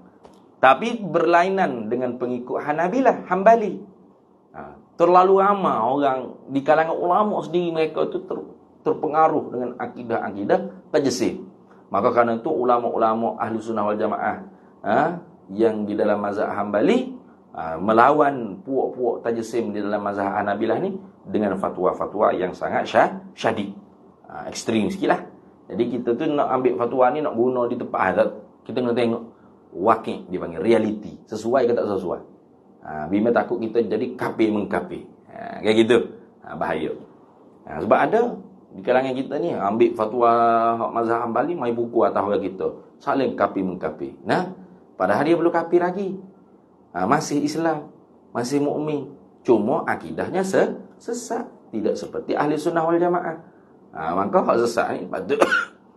Tapi berlainan dengan pengikut Hanabilah, Hambali. Terlalu ramai orang di kalangan ulama sendiri, mereka itu terpengaruh dengan akidah-akidah tajsim. Maka kerana itu ulama-ulama ahli sunnah wal jamaah yang di dalam mazhab Hambali melawan puak-puak tajsim di dalam mazhab Hanabilah ni dengan fatwa-fatwa yang sangat syadid, ekstrim sikit lah. Jadi kita tu nak ambil fatwa ni, nak guna di tempat azab, kita kena tengok waqi', dia panggil reality, sesuai ke tak sesuai. Bila takut kita jadi kafir mengkafir, kayak gitu, bahaya. Sebab ada di kalangan kita ni ambil fatwa mazhab Hambali, mai buku atas orang kita saling kafir mengkafir. Padahal dia belum kafir lagi, masih Islam, masih mukmin, cuma akidahnya sesat, tidak seperti ahli sunnah wal jamaah. Maka hak sesat ni patut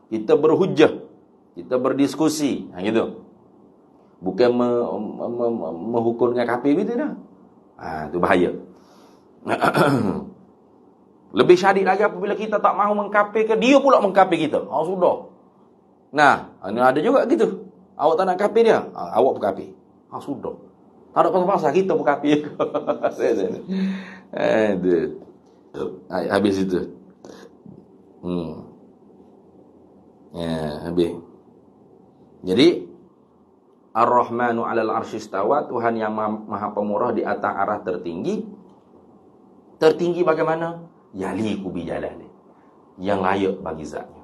kita berhujah, kita berdiskusi, gitu. Bukan menghukum dengan kafir gitu dah. Itu bahaya. Lebih syadid lagi apabila kita tak mahu mengkafirkan, dia pula mengkafir kita. Sudah. Ini ada juga gitu. Awak tak nak kafir dia, awak pun kafir. Sudah. Tak ada pasal-pasal, kita pun kafir. Habis itu. Habis. Jadi Ar-Rahmanu 'alal 'arsy istawa, Tuhan yang Maha Pemurah di atas arah tertinggi. Tertinggi bagaimana? yaliqu bi jalali, yang layak bagi zatnya.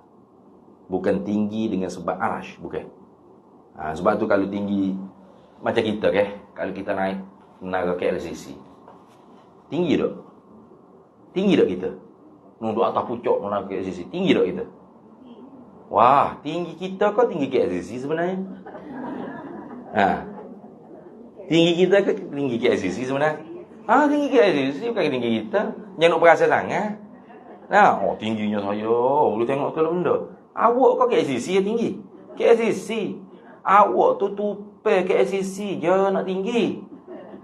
Bukan tinggi dengan sebab arash, bukan. Sebab tu kalau tinggi macam kita kalau kita naik menara KLCC, tinggi tak? Tinggi tak kita? Nunduk atas pucuk menara KLCC, tinggi tak kita? Wah, tinggi kita kau tinggi KLCC sebenarnya? Tinggi kita ke tinggi KLCC sebenarnya? Tinggi KLCC bukan tinggi kita. Jangan nak perasa sangat. Tingginya saya. Boleh tengok kalau benda. Awak kau KLCC yang tinggi. KLCC. Awak tu tupai KLCC je nak tinggi.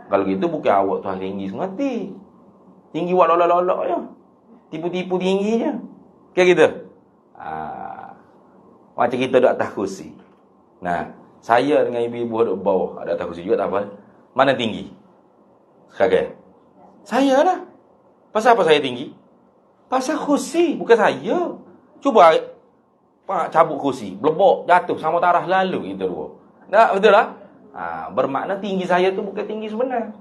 Kalau gitu bukan awak tu tinggi semati. Tinggi wak lolok-lolok je. Tipu-tipu tinggi je. Kayak gitu. Macam kita duduk atas kursi. Saya dengan ibu-ibu duduk bawah, ada atas kursi juga tak apa. Mana tinggi? Sekarang saya lah. Pasal apa saya tinggi? Pasal kursi, bukan saya. Cuba cabut kursi, belebok, jatuh sama tarah lalu kita dua. Betul lah? Bermakna tinggi saya tu bukan tinggi sebenar.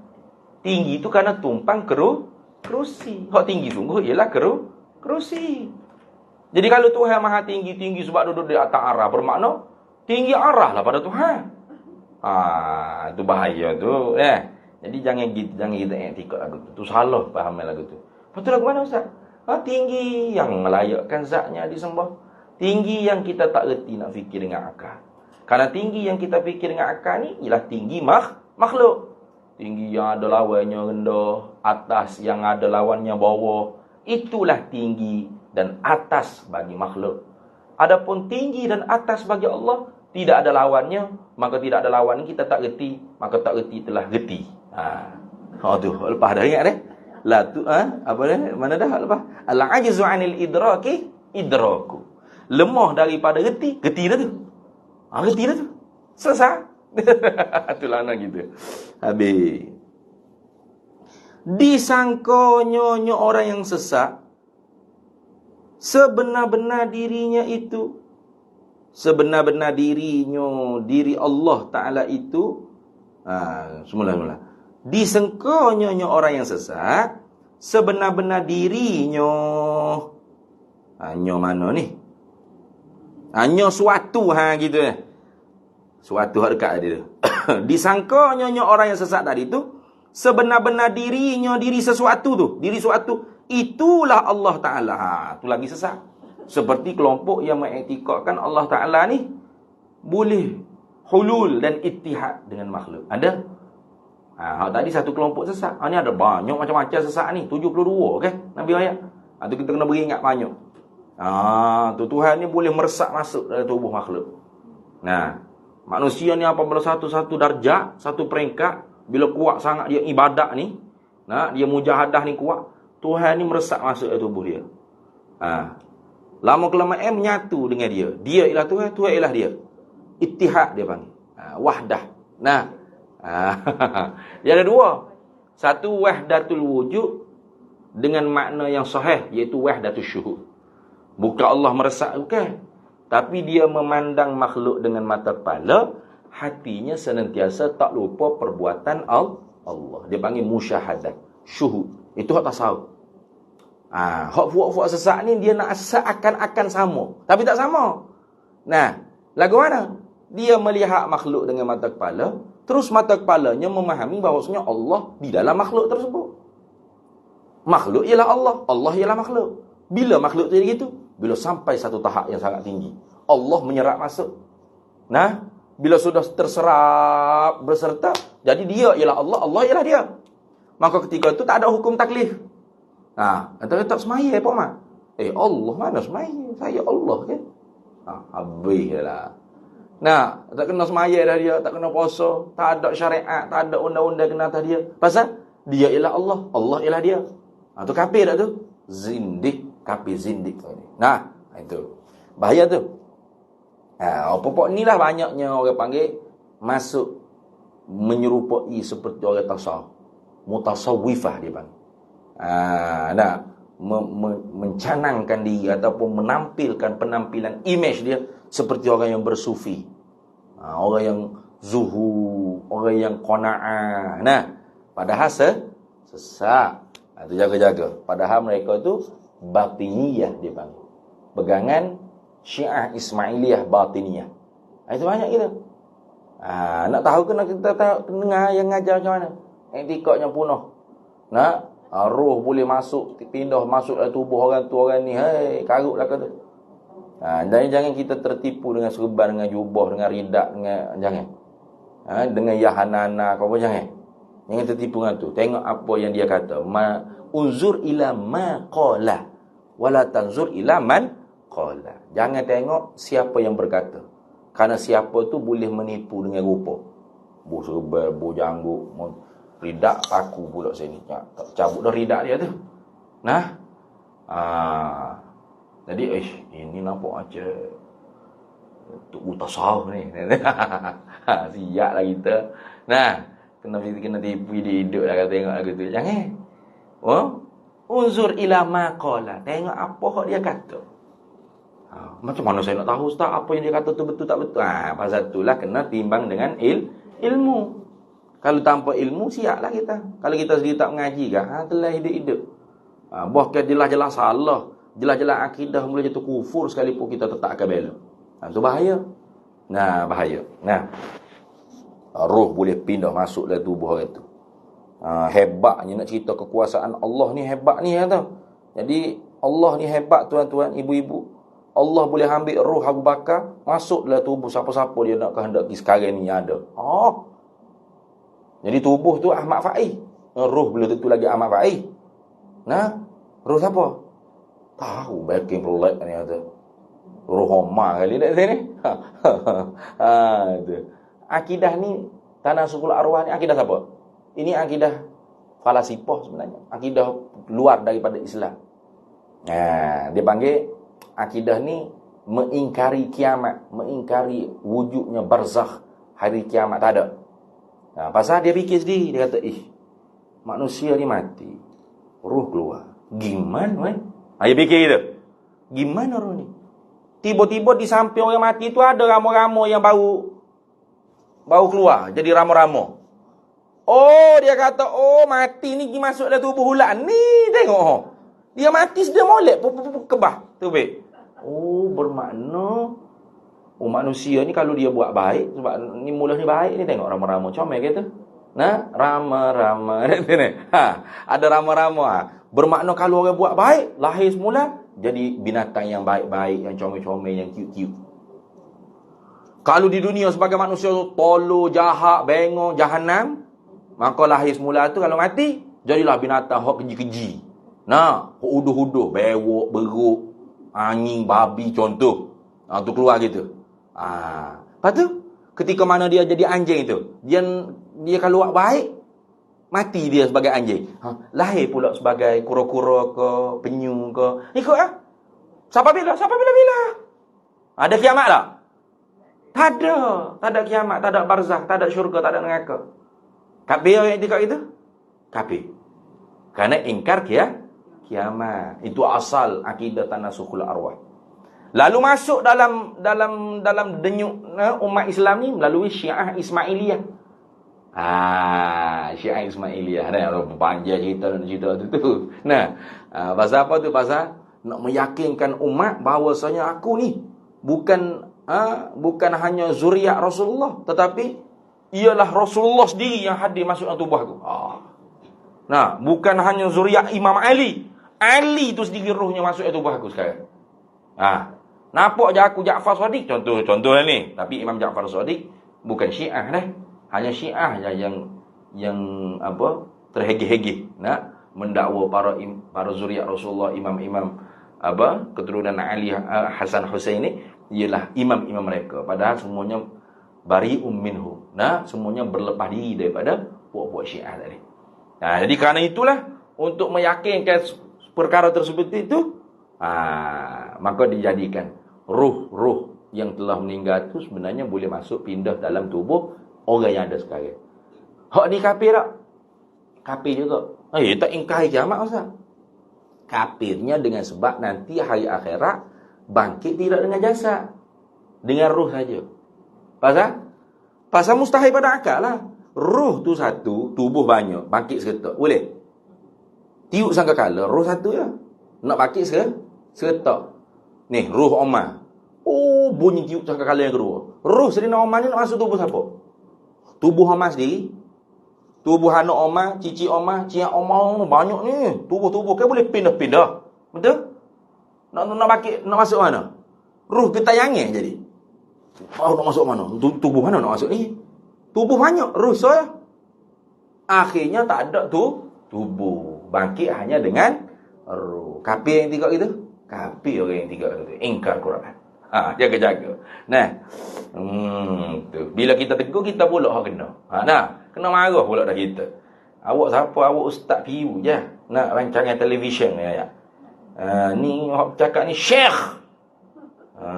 Tinggi tu kerana tumpang kerusi. Hak tinggi sungguh ialah kerusi. Jadi kalau Tuhan maha tinggi sebab duduk di atas arah, bermakna tinggi arah lah pada Tuhan. Itu bahaya tu. Jadi jangan kita etika lagu tu. Tu salah faham lagu tu. Betul lagu mana Ustaz? Tinggi yang melayakkan zatnya disembah. Tinggi yang kita tak reti nak fikir dengan akal. Karena tinggi yang kita fikir dengan akal ni ialah tinggi makhluk. Tinggi yang ada lawannya rendah, atas yang ada lawannya bawah. Itulah tinggi dan atas bagi makhluk. Adapun tinggi dan atas bagi Allah, tidak ada lawannya, maka tidak ada lawan kita tak reti, maka tak reti telah reti. Tu lepas dah ingat la tu apa dia? Mana dah lepas? Al-ajzu 'anil idraki idraku. Lemah daripada reti dah tu. Reti dah tu. Selesai. Itulah anak kita. Habis. Disangkonyo orang yang sesat sebenar-benar dirinya itu, sebenar-benar diri Allah Ta'ala itu, semula-mula disangkonyo orang yang sesat sebenar-benar dirinya. Nyo mana ni? Nyo suatu gitu suatu hak dekat dia. Disangkonyo orang yang sesat tadi tu sebenar-benar dirinya, diri sesuatu tu, diri suatu, itulah Allah Ta'ala. Tu lagi sesat. Seperti kelompok yang mengiktikadkan Allah Ta'ala ni boleh hulul dan ittihad dengan makhluk. Ada? Tadi satu kelompok sesat. Ni ada banyak macam-macam sesat ni. 72 kan? Nabi ayat. Tu kita kena beringat banyak. Tu Tuhan ni boleh meresap masuk dalam tubuh makhluk. Manusia ni apabila satu darjah, satu peringkat, bila kuat sangat dia ibadat ni, dia mujahadah ni kuat, Tuhan ni meresap masuk dalam tubuh dia. Lama-kelamaan menyatu dengan dia. Dia ialah Tuhan, Tuhan ialah dia. Ittihad dia panggil. Wahdah. Dia ada dua. Satu wahdatul wujud dengan makna yang sahih, iaitu wahdatul syuhud. Bukan Allah meresap, bukan. Tapi dia memandang makhluk dengan mata kepala, hatinya senantiasa tak lupa perbuatan Allah. Dia panggil musyahadah, syuhud. Itu hak tasawuf. Hak fuak-fuak sesak ni dia nak seakan-akan sama, tapi tak sama. Lagu mana? Dia melihat makhluk dengan mata kepala, terus mata kepalanya memahami bahawasanya Allah di dalam makhluk tersebut. Makhluk ialah Allah, Allah ialah makhluk. Bila makhluk jadi gitu? Bila sampai satu tahap yang sangat tinggi, Allah menyerap masuk. Bila sudah terserap, berserta, jadi dia ialah Allah, Allah ialah dia. Maka ketika itu tak ada hukum taklif. Antara tak semaya apa mak? Allah mana semaya? Saya Allah kan? Habislah. Tak kena semaya dah dia, tak kena puasa, tak ada syariat, tak ada undang-undang kena atas dia. Pasal dia ialah Allah, Allah ialah dia. Tu kafir tak tu? Zindik, kafir zindik. Itu. Bahaya tu. Pokok ni lah banyaknya orang panggil masuk menyerupai seperti orang tasawuf. Mutasawwifah dia panggil. Mencanangkan diri ataupun menampilkan penampilan image dia seperti orang yang bersufi, orang yang zuhud, orang yang qanaah. Padahal sesat. Itu jaga-jaga. Padahal mereka tu batiniyah dia panggil. Pegangan Syiah Ismailiyah batiniyah. Itu banyak kita. Nak tahu kena kita tahu dengar yang ngajar macam mana. Etikatnya punah. Roh boleh masuk, pindah masuk dalam tubuh orang tu, orang ni, karutlah kata. Dan jangan kita tertipu dengan serban, dengan jubah, dengan ridak, dengan jangan. Dengan yahanana kau pun jangan. Jangan tertipu dengan tu. Tengok apa yang dia kata. Unzur ila ma qala wala tanzur ila man qala. Jangan tengok siapa yang berkata. Karena siapa tu boleh menipu dengan rupa. Bu serban, bu janggut, ridak paku pula sini. Cabut dah ridak dia tu. Jadi ini nampak macam Tok Utasawuf ni. Siap lah kita. Kena tipu hidup lah tengok lagu tu. Jangan. Unzur ila ma qala. Tengok apa hak dia kata. Macam mana saya nak tahu ustaz apa yang dia kata tu betul tak betul? Pasal itulah kena timbang dengan ilmu. Kalau tanpa ilmu siaplah kita. Kalau kita sendiri tak mengaji kan, telah hidup-hidup. Bahkan jelas-jelas salah, jelas-jelas akidah mula jatuh kufur sekalipun kita tetap akan bela. Itu bahaya. Bahaya. Roh boleh pindah masuk dalam tubuh orang tu. Hebatnya nak cerita kekuasaan Allah ni hebat ni kata. Jadi Allah ni hebat tuan-tuan, ibu-ibu. Allah boleh ambil roh Abu Bakar masuk dalam tubuh siapa-siapa dia nak kehendaki sekarang ni ada. Jadi tubuh tu Ahmad Faiz. Roh belum tentu lagi Ahmad Faiz. Roh siapa? Tahu backing prolek ni kata. Roh Omar kali nak sini. Itu. Akidah ni tanasukul arwah ni akidah siapa? Ini akidah falasifah sebenarnya. Akidah luar daripada Islam. Dia panggil akidah ni mengingkari kiamat, mengingkari wujudnya barzakh, hari kiamat tak ada. Pasal dia fikir sendiri, dia kata, manusia ni mati, roh keluar. Gimana? Dia fikir gitu. Gimana roh ni? Tiba-tiba di samping orang mati tu ada rama-rama yang baru keluar, jadi rama-rama. Dia kata, mati ni pergi masuk dalam tubuh ulat ni, tengok. Dia mati sedia molek, kebah. Tu baik. Bermakna manusia ni kalau dia buat baik, sebab ni mula ni baik ni, tengok rama-rama comel kata. Rama-rama. Ada rama-rama. Bermakna kalau orang buat baik, lahir semula jadi binatang yang baik-baik, yang comel-comel, yang cute-cute. Kalau di dunia sebagai manusia tolo, jahat, bengong, jahanam, maka lahir semula tu kalau mati jadilah binatang hok keji-keji. Hok uduh-uduh, bewok, beruk, anjing, babi contoh. Tu keluar gitu. Lepas tu ketika mana dia jadi anjing tu, dia kalau buat baik, mati dia sebagai anjing. Lahir pula sebagai kura-kura ke, penyu ke. Ikut Sampai bila? Ada kiamat tak? Tak ada kiamat, tak ada barzakh, tak ada syurga, tak ada neraka. Kafir yang itikad itu? Kafir. Karena ingkar kiamat. Itu asal akidah tanasukhul arwah. Lalu masuk dalam denyut umat Islam ni melalui Syiah Ismailiyah. Syiah Ismailiyah. Orang panjang cerita tu. Pasal apa tu? Pasal nak meyakinkan umat bahawasanya aku ni bukan hanya zuriat Rasulullah, tetapi ialah Rasulullah sendiri yang hadir masuk dalam tubuh aku. Bukan hanya zuriat Imam Ali. Ali tu sendiri rohnya masuk dalam tubuh aku sekarang. Nampak je aku Ja'far Shadiq contoh ni. Tapi Imam Ja'far Shadiq bukan Syiah dah. Hanya Syiah yang terhegeh-hegeh mendakwa para zuriat Rasulullah, imam-imam keturunan Ali, Hasan, Husain ni ialah imam-imam mereka. Padahal semuanya bari'um minhu. Semuanya berlepas diri daripada puak-puak Syiah tadi. Jadi kerana itulah untuk meyakinkan perkara tersebut itu, maka dijadikan ruh yang telah meninggal itu sebenarnya boleh masuk pindah dalam tubuh orang yang ada sekarang. Hak ni kafir tak? Kafir juga. Tak ingkar kiamat Ustaz. Kafirnya dengan sebab nanti hari akhirat bangkit tidak dengan jasad, dengan ruh saja. Pasal mustahil pada akal lah. Ruh tu satu, tubuh banyak, bangkit seketika. Boleh? Tiup sangkakala, roh satu je. Nak pakai seretak. Ni, roh Omar. Oh, bunyi tiup sangkakala yang kedua. Roh Serina Omar ni nak masuk tubuh siapa? Tubuh Omar sendiri. Tubuh anak Omar, cici Omar, ciak Omar, banyak ni. Tubuh-tubuh kan boleh pindah-pindah. Betul? Nak pakai, nak masuk mana? Roh ketayangnya jadi. Oh, nak masuk mana? Tubuh mana nak masuk ni? Tubuh banyak, roh saya. Akhirnya tak ada tubuh. Bangkit hanya dengan roh. Kafir yang tiga gitu? Kafir orang yang tiga itu. Ingkar Quran. Jaga-jaga. Nah. Tu. Bila kita tegur, kita pula hak kena. Kena marah pula dah kita. Awak siapa? Awak ustaz PU je. Nak rancangan televisyen ya. Ni hak cakap ni syekh.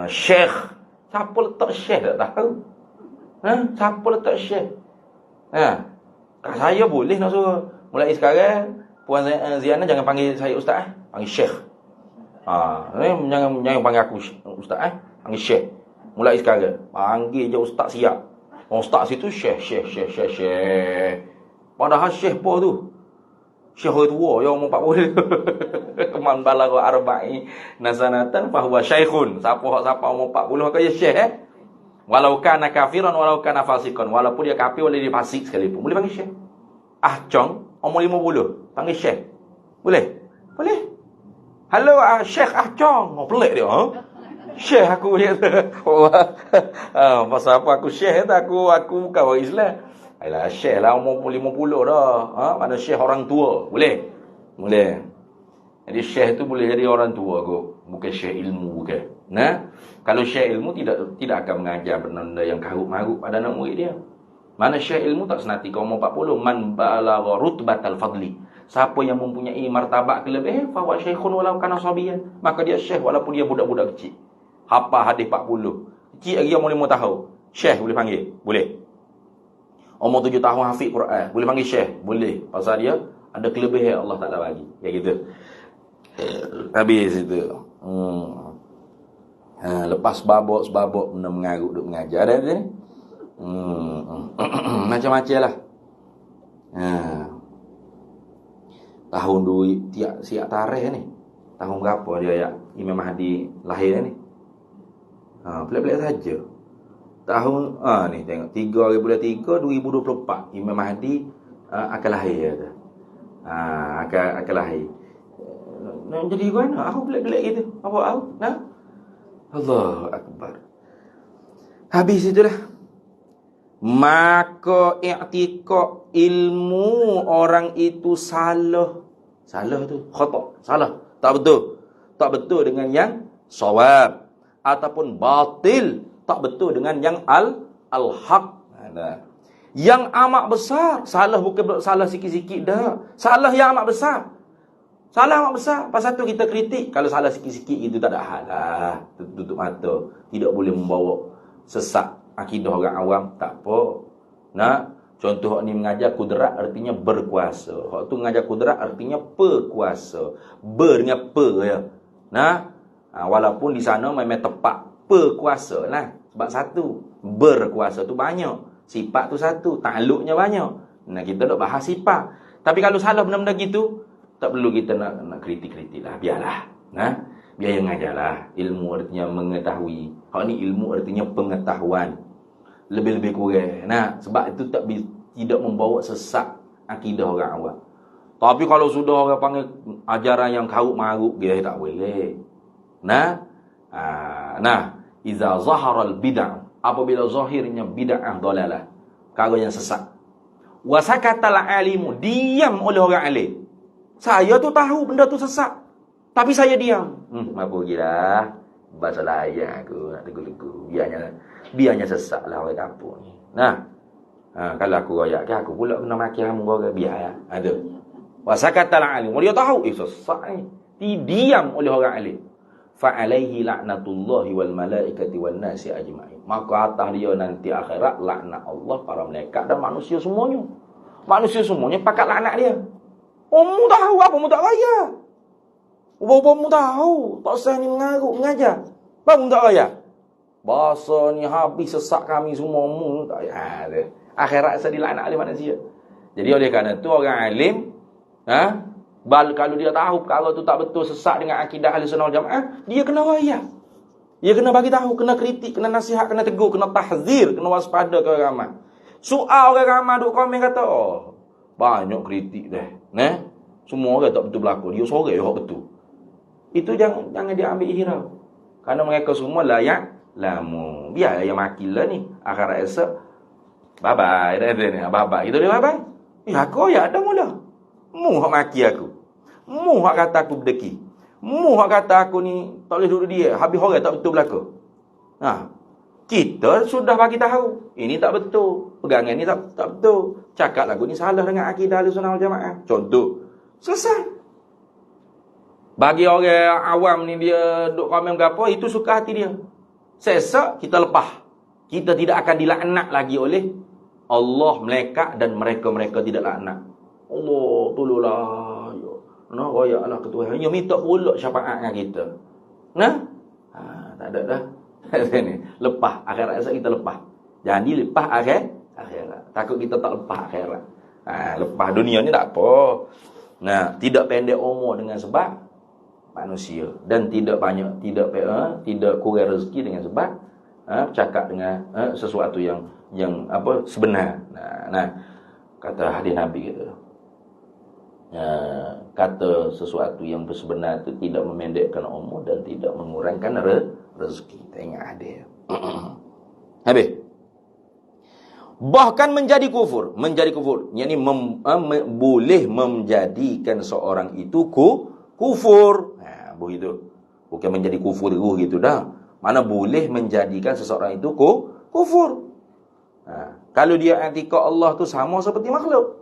Syekh. Siapa letak syekh tak tahu. Siapa letak syekh? Kat saya boleh nak suruh. Mulai sekarang Puan Ziana jangan panggil saya ustaz, panggil syekh. Jangan panggil aku ustaz, panggil syekh. Mulai sekarang panggil je ustaz siap. Ustaz situ syekh. Padahal syekh apa tu? Syekh tua yang umur 40. Man balagha arba'i nasanatan fa huwa syekhun. Siapa umur 40 kaya syekh Walau kana kafiran walau kana fasiqan. Walaupun dia kafir walaupun dia fasik sekalipun. Boleh panggil syekh. Chong umur 50 panggil syekh. Boleh? Halo Syekh Chong. Pelik dia. Syekh aku dia tu. Pasal apa aku syekh tu? Aku bukan orang Islam. Alah syekh lah umur 50 dah. Mana syekh orang tua. Boleh. Jadi syekh tu boleh jadi orang tua kot. Bukan syekh ilmu bukan. Kalau syekh ilmu tidak akan mengajar benda yang karut-marut pada anak murid dia. Mana syekh ilmu tak senati kau umur 40. Man balagha rutbatal fadli. Siapa yang mempunyai martabat kelebihan, fa huwa syekhun walau kana sabiyan. Maka dia syekh walaupun dia budak-budak kecil. Hafal hadis 40. Kecil lagi umur 5 tahun. Syekh boleh panggil? Boleh. Umur 7 tahun hafiz Quran, boleh panggil syekh? Boleh. Pasal dia ada kelebihan Allah Taala bagi. Kayak gitu. Habis itu. Lepas babak benda mengarut duk mengajar ada ni. Macam-macam lah. Tahun siap tarikh ni. Tahun berapa dia ya Imam Mahdi lahir ni? Pelik-pelik saja. Tahun ni tengok 3 hari bulan 3 2024 Imam Mahdi akan lahir tu. Akan lahir. Nak jadi mana? Aku pelik-pelik gitu. Apa aku? Allahu akbar. Habis itulah. Maka i'tiqad ilmu orang itu salah tu khata, salah, tak betul dengan yang shawab, ataupun batil, tak betul dengan yang al-haq. Yang amat besar, salah bukan salah sikit-sikit dah, salah yang amat besar. Pasal tu kita kritik. Kalau salah sikit-sikit itu tak ada hal lah, tutup mata, tidak boleh membawa sesak akidah orang awam, tak apa. Contoh ni mengajar kudrat artinya berkuasa. Hak tu mengajar kudrat artinya perkuasa. Dengan ya. Walaupun di sana memang tepat perkuasa lah. Sebab satu, berkuasa tu banyak. Sifat tu satu, takluknya banyak. Kita nak bahas sifat. Tapi kalau salah benda-benda gitu, tak perlu kita nak kritik-kritik lah. Biarlah. Biar yang ngajarlah. Ilmu artinya mengetahui. Hak ni ilmu artinya pengetahuan. Lebih-lebih kurang. Sebab itu tidak membawa sesak akidah orang awam. Tapi kalau sudah orang panggil ajaran yang karut-marut, dia tak boleh. Iza zaharal bid'ah, apabila zahirnya bid'ah dalalah, perkara yang sesat. Wa sakatal alimu, diam oleh orang alim. Saya tu tahu benda tu sesat, tapi saya diam. Apa gilah? Bahasa layak aku nak tegur-tegur. Biarnya sesat lah orang kampung ni. Kalau aku royak ke, aku pula kena maki kamu orang biar lah. Ada. Wasakatal alim. Dia tahu sesat ni. Diam oleh orang alim. Fa alaihi laknatullahi wal malaikati wan nasi ajma'in. Maka atas dia nanti akhirat laknat Allah, para malaikat dan manusia semuanya. Manusia semuanya pakat laknat dia. Mu tahu apa mu tak raya? Mu tahu tak sah ni mengajar. Apa mu tak raya? Bahasa ni habis sesak kami semua mu tak akhirat saya dilaknat oleh manusia. Jadi oleh kerana tu orang alim Kalau dia tahu kalau tu tak betul, sesat dengan akidah ahli sunnah wal jamaah, dia kena raya. Dia kena bagi tahu, kena kritik, kena nasihat, kena tegur, kena tahzir, kena waspada ke orang ramai. Soal orang ramai duk komen kata, oh, banyak kritik dah. Nah, semua orang tak betul berlaku. Dia sorang yang betul. Itu jangan dia ambil hirau. Kerana mereka semua layak lamu. Biar yang makilah ni akhirat esok. Bye-bye. Dah ni. Bye-bye. Itu dia bye-bye. Aku ya ada mula. Mu hak maki aku. Mu hak kata aku berdeki. Mu hak kata aku ni tak boleh duduk dia. Habis orang tak betul berlaku. Kita sudah bagi tahu. Ini tak betul. Pegangan ni tak betul. Cakap lagu ni salah dengan akidah Ahlussunnah wal Jamaah. Contoh. Selesai. Bagi orang awam ni dia duk komen berapa, itu suka hati dia. Sesok kita lepas. Kita tidak akan dilaknat lagi oleh Allah, malaikat dan mereka-mereka tidak laknat. Allah tolonglah. Nah, royaklah ke Tuhan. Dia minta pula syafaat dengan kita. Nah? Tak ada dah. Ni, lepas akhirat esok kita lepas. Jadi lepas akhirat. Takut kita tak lepas akhirat. Lepas dunia ni tak apa. Nah, tidak pendek umur dengan sebab manusia, dan tidak kurang rezeki dengan sebab cakap dengan sesuatu yang sebenar. Nah, kata hadis Nabi kata sesuatu yang sebenar itu tidak memendekkan umur dan tidak mengurangkan rezeki. Tengok hadis. Habis. Bahkan menjadi kufur, yakni boleh menjadikan seorang itu kufur. Begitu. Bukan menjadi kufur gitu dah. Mana boleh menjadikan seseorang itu kufur. Kalau dia i'tikad Allah tu sama seperti makhluk.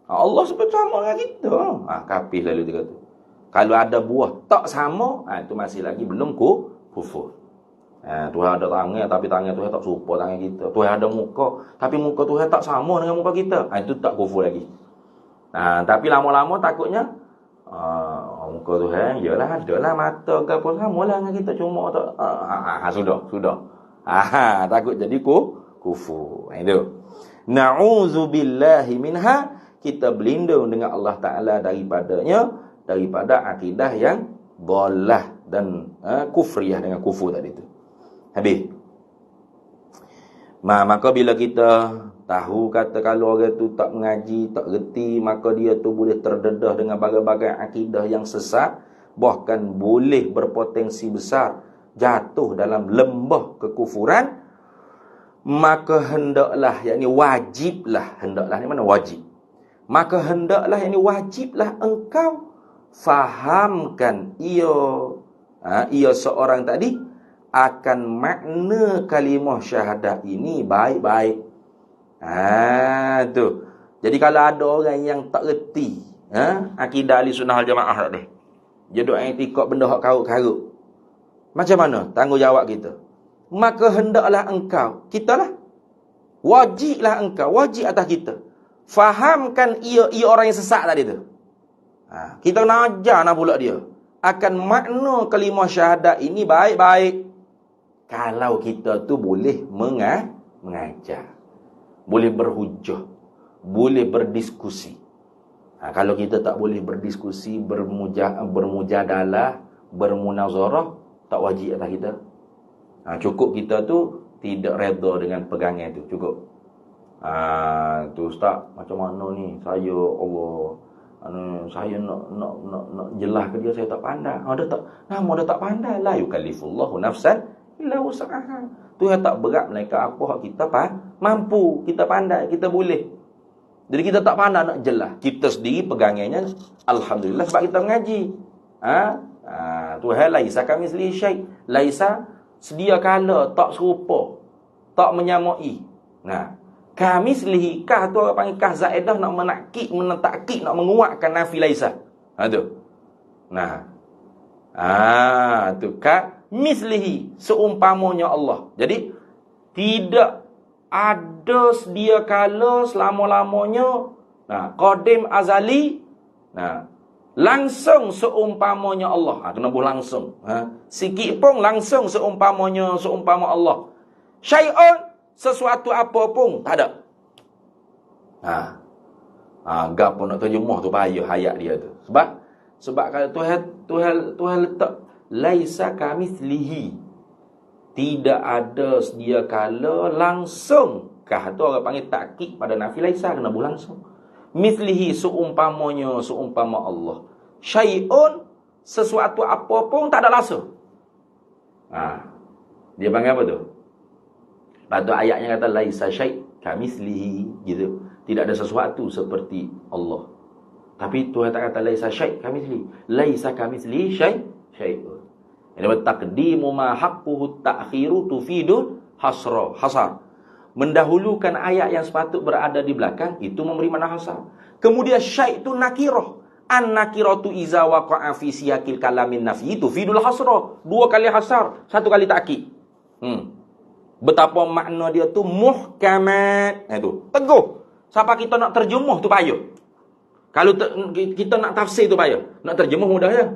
Allah seperti sama dengan kita. Kafir lalu dia kata. Kalau ada buah tak sama, itu masih lagi belum kufur. Tuhan ada tangan tapi tangan Tuhan tak serupa tangan kita. Tuhan ada muka tapi muka Tuhan tak sama dengan muka kita. Itu tak kufur lagi. Tapi lama-lama takutnya muka Tuhan, yalah adalah mata ke apa samalah dengan kita, cuma tak sudah. Takut jadi kufur. Itu. Na'udzubillahi minha, kita berlindung dengan Allah Taala daripada akidah yang dhalah dan kufriyah dengan kufur tadi tu. Habis. Maka bila kita tahu kata kalau orang tu tak mengaji, tak reti, maka dia tu boleh terdedah dengan berbagai akidah yang sesat, bahkan boleh berpotensi besar jatuh dalam lembah kekufuran. Maka hendaklah, yakni wajiblah, hendaklah ni mana wajib. Maka hendaklah, yakni wajiblah engkau fahamkan ia seorang tadi akan makna kalimah syahadah ini baik-baik. Tu. Jadi kalau ada orang yang tak reti akidah Ahlussunnah wal Jamaah tadi, dia duk i'tikad benda hak karut-karut, macam mana tanggungjawab kita? Maka hendaklah engkau, wajib atas kita fahamkan ia orang yang sesat tadi tu. Kita nak ajar pula dia akan makna kalimah syahadat ini baik-baik. Kalau kita tu boleh mengajar, boleh berhujah, boleh berdiskusi. Kalau kita tak boleh berdiskusi, bermujadalah, bermunazarah, tak wajib atas kita. Cukup kita tu tidak reda dengan pegangan tu, cukup. Tu ustaz, macam mana ni? Saya saya nak jelas ke dia, saya tak pandai. Dia tak pandai. La yukallifullahu nafsan illa wus'aha. Tuhan tak berat mereka apa hak kita mampu, kita pandai, kita boleh. Jadi kita tak pandai nak jelas. Kita sendiri pegangannya alhamdulillah sebab kita mengaji. Tuhan laisa kamitslihi syai'. Laisa sedia kala, tak serupa, tak menyamai. Kamitslihi kah tu orang panggil kah zaidah, nak menakid, menakkid, nak menguatkan nafi laisa. Tu. Tu ka mislihi, seumpamanya Allah. Jadi tidak ada sedia kala selama-lamanya qadim azali langsung seumpamanya Allah. Kena buh langsung. Sikit pun langsung seumpama Allah. Syai'un, sesuatu apa pun tak ada. Gapo nak terjemah tu payah ayat dia tu. Sebab kalau Tuhan letak laisa kamitslihi, tidak ada sedia kala langsung. Tu orang panggil takkid pada nafi laisa, kena buh langsung. Mithlihi, seumpama Allah. Syai'un, sesuatu apa pun tak ada rasa. Dia panggil apa tu? Lepas tu ayatnya kata laisa syai' kamitslihi, gitu. Tidak ada sesuatu seperti Allah. Tapi Tuhan tak kata laisa syai' kamitslihi. Laisa kamitslihi syai'un. Ini bertakdimu ma haqquhu ta'khiru tufidul hasar. Mendahulukan ayat yang sepatut berada di belakang itu memberi makna hasar. Kemudian syai' itu nakirah. An-nakiratu iza waqa'a fi siyaqil kalamin nafi tufidul hasra. 2 kali hasar, 1 kali takkid. Betapa makna dia tu muhkamat. Itu teguh. Siapa kita nak terjemuh tu payah. Kalau kita nak tafsir tu payah. Nak terjemuh mudah ya.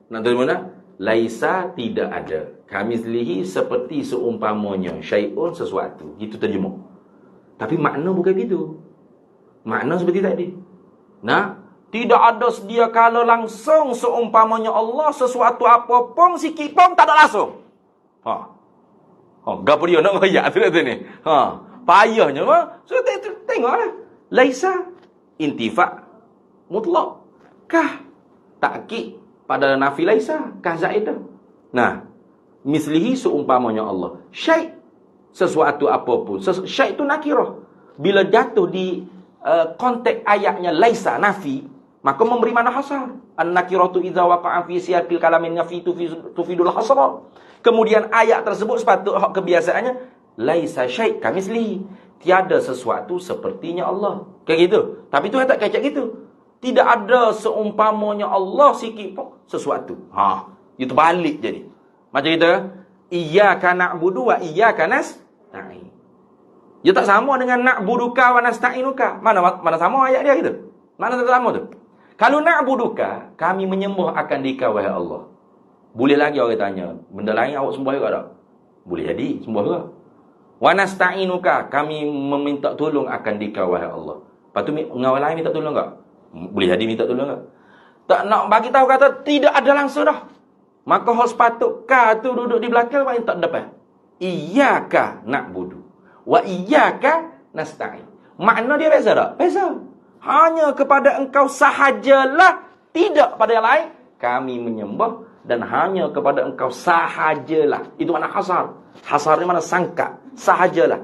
Nak terjemuh mudah. Laisa, tidak ada. Kamitslihi, seperti seumpamanya. Syai'un, sesuatu. Itu terjemuh. Tapi makna bukan gitu. Makna seperti tadi. Tidak ada sedia kala langsung seumpamanya Allah, sesuatu apa pun sikit pun tak ada langsung. Gapo dia nak ayat tu ni. Payahnya so tengoklah. Laisa intifa mutlak. Kah takkid pada nafi laisa, kah zaidah. Mislihi, seumpamanya Allah. Syai', sesuatu apapun. Syai' itu nakirah. Bila jatuh di konteks ayatnya laisa nafi, maka memberi makna hasar. An-nakiratu idza waqa'a fi siyaqil kalamin nafi tufidul hasra. Kemudian ayat tersebut sepatut kebiasaannya laisa syai' kamitslihi. Tiada sesuatu sepertinya Allah. Kayak gitu. Tapi Tuhan tak kacak gitu. Tidak ada seumpamanya Allah sikit pun sesuatu. Itu balik jadi. Macam kita iyyaka na'budu wa iyyaka nasta'in. Dia tak sama dengan na'buduka wa nasta'inuka. Mana sama ayat dia gitu? Mana tak sama tu? Kalau na'buduka, kami menyembah akan Dikau wahai Allah. Boleh lagi orang tanya, benda lain awak sembah juga tak? Boleh jadi sembah juga. Wa nasta'inuka, kami meminta tolong akan Dikau wahai Allah. Lepas tu orang lain minta tolong tak? Boleh jadi minta tolong tak? Tak nak bagi tahu kata tidak ada langsung dah. Maka hos patut ka tu duduk di belakang, main tak depan. Iyyaka na'budu wa iyyaka nasta'in. Makna dia beza tak? Beza. Hanya kepada engkau sahajalah, tidak pada yang lain kami menyembah, dan hanya kepada engkau sahajalah. Itu makna hasar. Hasar ni mana sangka. Sahajalah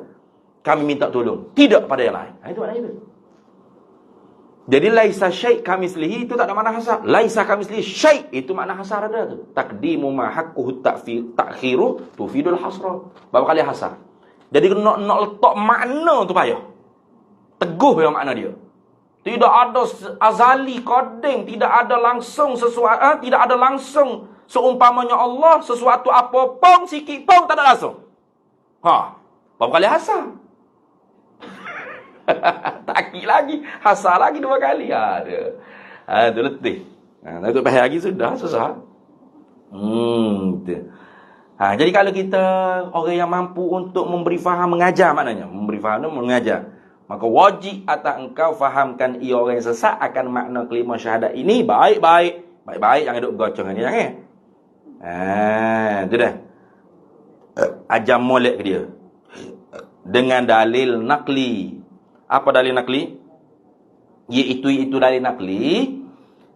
kami minta tolong, tidak pada yang lain. Itu makna itu. Jadi laisa syai' kamitslihi itu tak ada makna hasar. Laisa kamitslihi syai' itu makna hasar ada tu. Taqdimu ma haqquhu ta'khiru tufidul hasra. Berapa kali hasar. Jadi nak letak makna tu payah. Teguh yang makna dia. Tidak ada azali qadim, tidak ada langsung sesuatu, tidak ada langsung seumpamanya Allah, sesuatu apa pun sikit pun tak ada langsung. Berapa kali hasar? Takkid lagi, hasar lagi 2 kali. Itu letih. Untuk pahal lagi sudah susah. Jadi kalau kita orang yang mampu untuk memberi faham, mengajar maknanya. Memberi faham itu mengajar. Maka wajib atas engkau fahamkan ia orang yang sesat akan makna kelima syahadat ini baik-baik. Baik-baik, jangan duduk gocong dengan dia, jangan. Itu dah. Ajar molek ke dia. Dengan dalil nakli. Apa dalil nakli? Iaitu dalil nakli,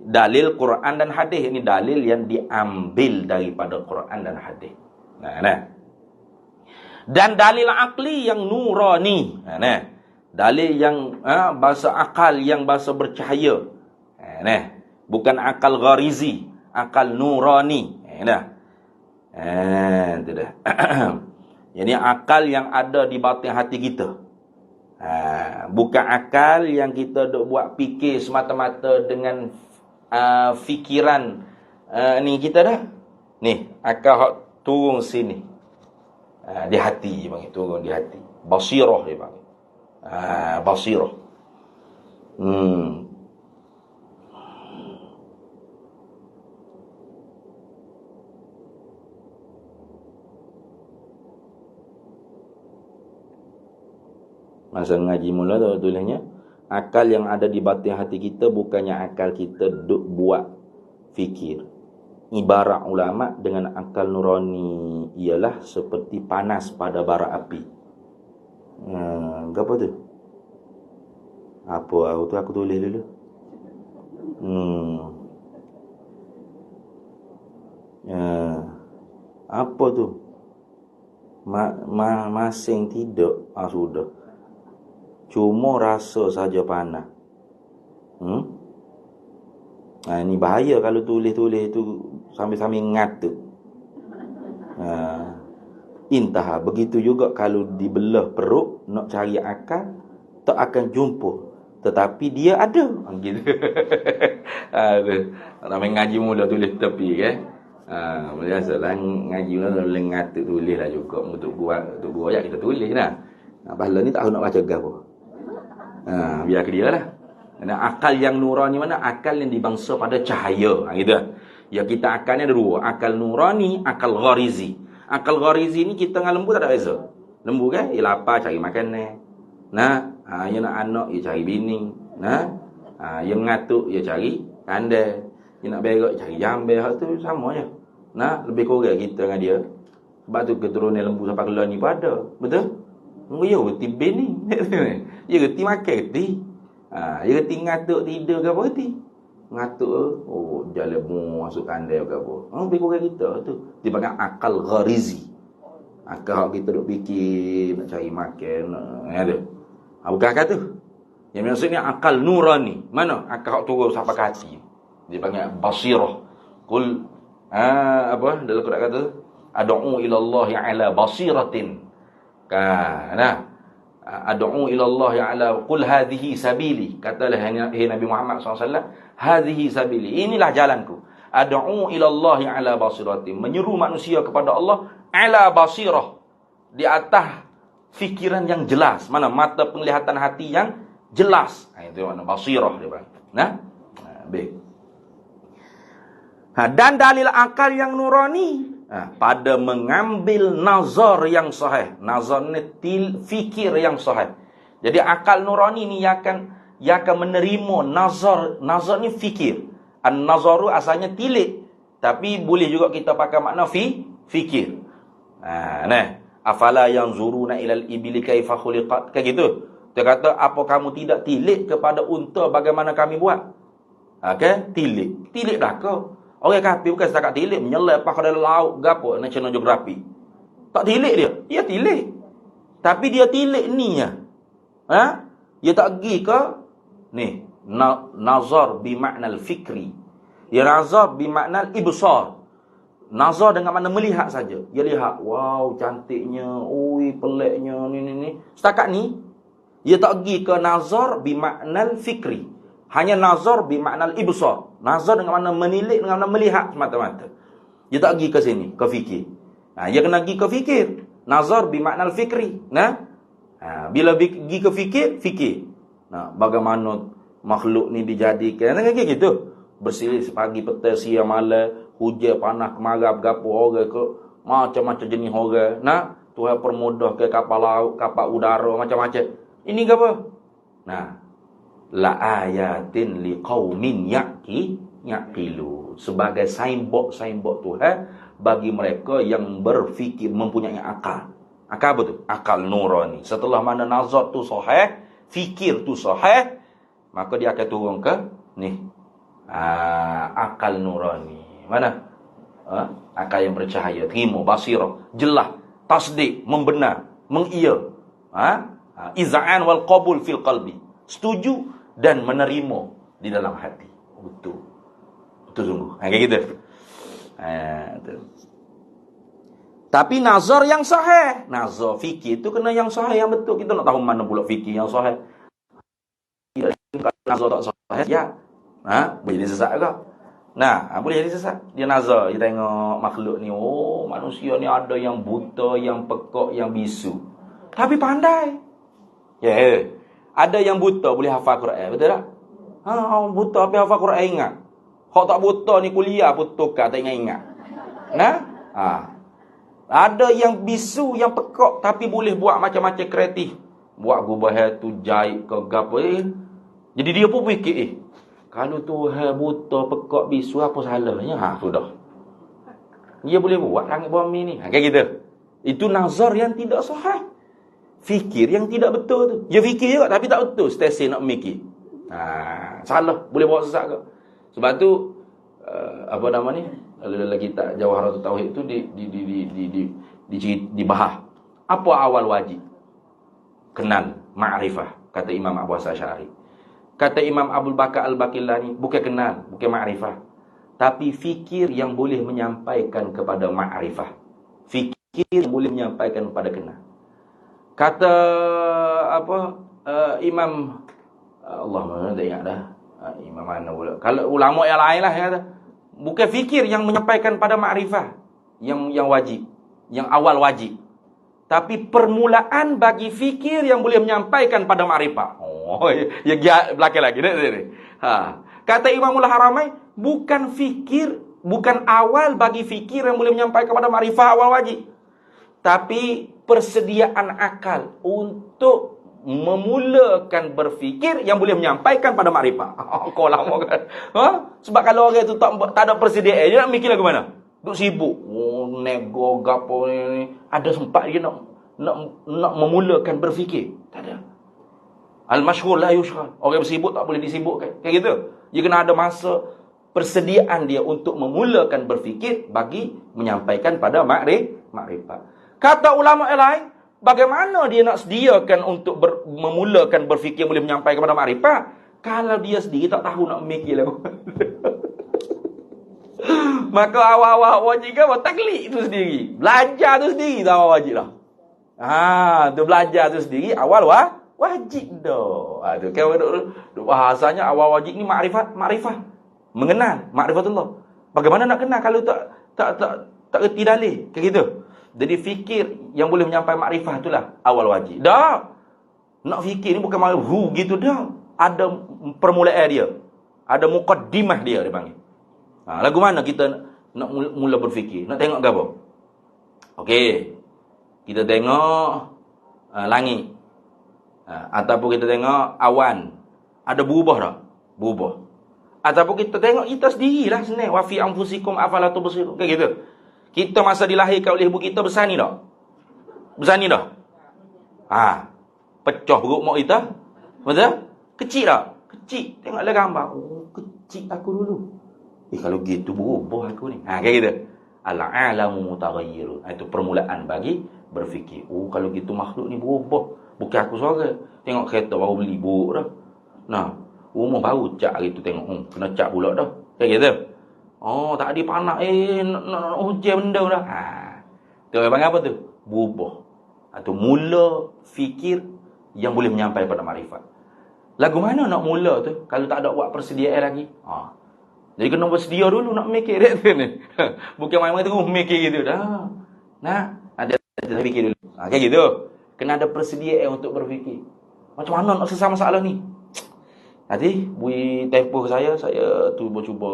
dalil Quran dan hadis. Ini dalil yang diambil daripada Quran dan hadis. Dan dalil akli yang nurani. Dalil yang bahasa akal, yang bahasa bercahaya. Bukan akal gharizi, akal nurani. Itu dah. Ini akal yang ada di batin hati kita. Bukan akal yang kita duk buat fikir semata-mata dengan fikiran ni kita dah. Ni akal hak turun sini. Di hati panggil, turun di hati. Basirah dia panggil. Basirah. Masa ngaji mula tu tulisnya akal yang ada di batin hati kita bukannya akal kita duk buat fikir. Ibarat ulama dengan akal nurani ialah seperti panas pada bara api. Apa tu? Aku tulis dulu. Apa tu? Masing tidak. Sudah. Cuma rasa saja panas. Ini bahaya kalau tulis-tulis tu sambil-sambil ingat tu. Intah. Begitu juga kalau dibelah perut nak cari akal, tak akan jumpa. Tetapi dia ada. Gitu. Ramai ngaji mula tulis tepi kan. Biasalah ngaji mula lengat tulis lah juga. Untuk gua ayat kita tulis lah. Pahala ni tak tahu nak baca gapo. Biar ke dia lah. Dan akal yang nurani mana? Akal yang dibangsa pada cahaya. Gitu. Ya kita akalnya ada dua. Akal nurani, akal gharizi. Akal gharizi ni kita dengan lembu tak ada beza. Lembu kan? Dia lapar cari makanan. Dia nak anak, dia cari bini. Dia mengatuk, dia cari kandai. Dia nak berak, cari jambil. Hal tu sama je. Lebih kurang kita dengan dia. Sebab tu keturunan lembu sampai keluar ni pun ada. Betul? Dia reti bini. Dia reti makan reti. Dia reti ngatuk tidur ke apa reti. Ngatuk, jalan masuk kandai ke apa. Lebih kurang kita tu. Dia panggil akal gharizi. Akal kita duk fikir, nak cari makan. Ada. Bukan akal tu. Yang maksudnya akal nurani. Mana? Akal turun sampai ke hati. Dia panggil basirah. Qul dalam Quran kata ad'u ila Allah ala basiratin. Ad'u ila Allah ala qul hadhihi sabili. Katalah hai Nabi Muhammad SAW, hadhihi sabili. Inilah jalanku. Ad'u ila Allah ala basiratin. Menyeru manusia kepada Allah ala basirah. Di atas fikiran yang jelas. Mana? Mata penglihatan hati yang jelas. Itu mana? Basirah dia panggil. Baik. Dan dalil akal yang nurani pada mengambil nazar yang sahih. Nazar ni fikir yang sahih. Jadi akal nurani ni yang akan menerima nazar. Nazar ni fikir. An-nazaru asalnya tilik, tapi boleh juga kita pakai makna fikir. Afala yanzuruna ilal ibili kaifa khuliqat. Kayak gitu. Dia kata, apa kamu tidak tilik kepada unta bagaimana kami buat? Tilik. Tilik dah kau. Orang kafir bukan setakat tilik menyelam apa dalam laut gapo National Geographic. Tak tilik dia. Dia tilik. Tapi dia tilik ni ya. Dia tak pergi ke ni nazar bi makna al-fikri. Dia nazar bi makna al-ibsar. Nazar dengan makna melihat saja. Dia lihat, wow, cantiknya, peliknya ni. Setakat ni dia tak pergi ke nazar bi makna al-fikri. Hanya nazar bi makna al-ibsar. Nazar dengan makna menilik, dengan makna melihat semata-mata. Dia tak pergi ke sini, ke fikir. Dia kena pergi ke fikir. Nazar bi makna al-fikri. Bila pergi ke fikir. Bagaimana makhluk ni dijadikan. Kayak gitu. Bersilih pagi, petang, siang, malam, hujan, panas, kemarau, gapo orang ke macam-macam jenis orang. Tuhan permudah ke kapal laut, kapal udara, macam-macam. Ini ke apa? La ayatin liqaumin yaqilu. Sebagai signboard Tuhan bagi mereka yang berfikir, mempunyai akal. Akal apa tu? Akal nurani. Setelah mana nazar tu sahih, fikir tu sahih, maka dia akan turun ke ni. Akal nurani. Mana? Akal yang bercahaya, terima, basirah, jelas, tasdik, membenar, mengiya. Iza'an wal qabul fil qalbi. Setuju dan menerima di dalam hati. Betul sungguh. Kayak gitu. Tapi nazar yang sahih, nazar fikir itu kena yang sahih, yang betul. Kita nak tahu mana pula fikir yang sahih. Kalau nazar tak sahih, ya. Boleh jadi sesat ke? Boleh jadi sesat. Dia nazar, dia tengok makhluk ni, manusia ni ada yang buta, yang pekak, yang bisu. Tapi pandai. Ada yang buta boleh hafal Quran, betul tak? Buta tapi hafal Quran ingat. Hak tak buta ni kuliah pun tukar tak ingat. Ada yang bisu, yang pekak tapi boleh buat macam-macam kreatif. Buat gubah tu jahit ke gapo Jadi dia pun fikir, kalau Tuhan buta, pekak, bisu, apa salahnya? Sudah. Dia boleh buat langit bumi ni. Kayak gitu. Itu nazar yang tidak sahih. Fikir yang tidak betul tu. Dia fikir juga tapi tak betul. Stesen nak mikir. Salah. Boleh bawa sesat ke? Sebab tu, apa nama ni? Dalam kitab Jawharatul Tauhid tu dibahas. Apa awal wajib? Kenal, ma'rifah, kata Imam Abu Hasan Asy'ari. Kata Imam Abu Bakar Al-Baqillani, bukan kenal, bukan ma'rifah, tapi fikir yang boleh menyampaikan kepada ma'rifah. Fikir yang boleh menyampaikan kepada kenal. Kata Imam Allah tak ingat dah. Imam mana pula? Kalau ulama yang lain lah yang kata, bukan fikir yang menyampaikan pada ma'rifah yang wajib, yang awal wajib, tapi permulaan bagi fikir yang boleh menyampaikan pada ma'rifah. Ya belakang lagi. Kata Imamul Haramain, bukan fikir, bukan awal bagi fikir yang boleh menyampaikan kepada ma'rifah awal wajib, tapi persediaan akal untuk memulakan berfikir yang boleh menyampaikan pada makrifah. Kau lama kan? Sebab kalau orang tu tak ada persediaan, dia nak mikir lagu mana? Duk sibuk. Nego gapo ni. Ada sempat dia nak memulakan berfikir. Tak ada. Al-masyghul la yushghal. Orang bersibuk tak boleh disibukkan. Kayak gitu. Dia kena ada masa persediaan dia untuk memulakan berfikir bagi menyampaikan pada makrifah. Kata ulama yang lain, bagaimana dia nak sediakan untuk memulakan berfikir boleh menyampaikan kepada makrifah kalau dia sendiri tak tahu nak mikir lagu. Maka awal-awal wajib kan taklid tu sendiri. Belajar tu sendiri tak awal wajib lah. Tu belajar tu sendiri awal wajib dah. Tu kan bahasanya awal wajib ni makrifah. Mengenal makrifatullah. Bagaimana nak kenal kalau tak reti dalil? Kayak gitu. Jadi fikir yang boleh menyampaikan makrifah itulah awal wajib. Dah. Nak fikir ni bukan malu gitu dah. Ada permulaan dia. Ada muqaddimah dia panggil. Lagu mana kita nak mula berfikir? Nak tengok ke apa? Okey. Kita tengok langit. Ataupun kita tengok awan. Ada berubah tak? Berubah. Ataupun kita tengok kita sendirilah senang. Wa fi anfusikum afala tubsirun. Kayak gitu. Kita masa dilahirkan oleh ibu kita besar ni dah. Besar ni dah. Pecah perut mak kita. Betul? Kecil tak? Kecil. Tengoklah gambar. Kecil aku dulu. Kalau gitu berubah aku ni. Kayak gitu. Al-alamu mutaghayyirun. Itu permulaan bagi berfikir. Kalau gitu makhluk ni berubah. Bukan aku seorang. Tengok kereta baru beli buruk dah. Rumah baru cat hari tu tengok. Kena cat pula dah. Kayak gitu. Tak ada panak nak hujan benda dah. Tu panggil apa tu? Berubah. Atau mula fikir yang boleh menyampaikan pada makrifat. Lagu mana nak mula tu kalau tak ada buat persediaan lagi? Jadi kena bersedia dulu nak mikir dia tu ni. Bukan main-main terus mikir gitu dah. Ada fikir dulu. Kayak gitu. Kena ada persediaan untuk berfikir. Macam mana nak selesai masalah ni? Nanti bui tempoh saya tu cuba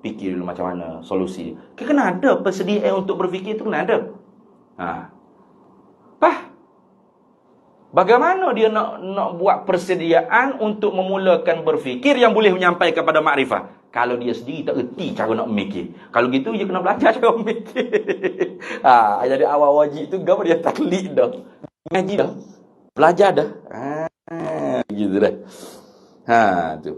fikir dulu macam mana solusi. Kena ada persediaan untuk berfikir tu, kena ada. Bagaimana dia nak buat persediaan untuk memulakan berfikir yang boleh menyampaikan kepada makrifah kalau dia sendiri tak reti cara nak mikir? Kalau gitu dia kena belajar cara mikir. Jadi awal wajib tu gambar dia taklid dah. Ngaji dah. Belajar dah. Gitu dah. Tu.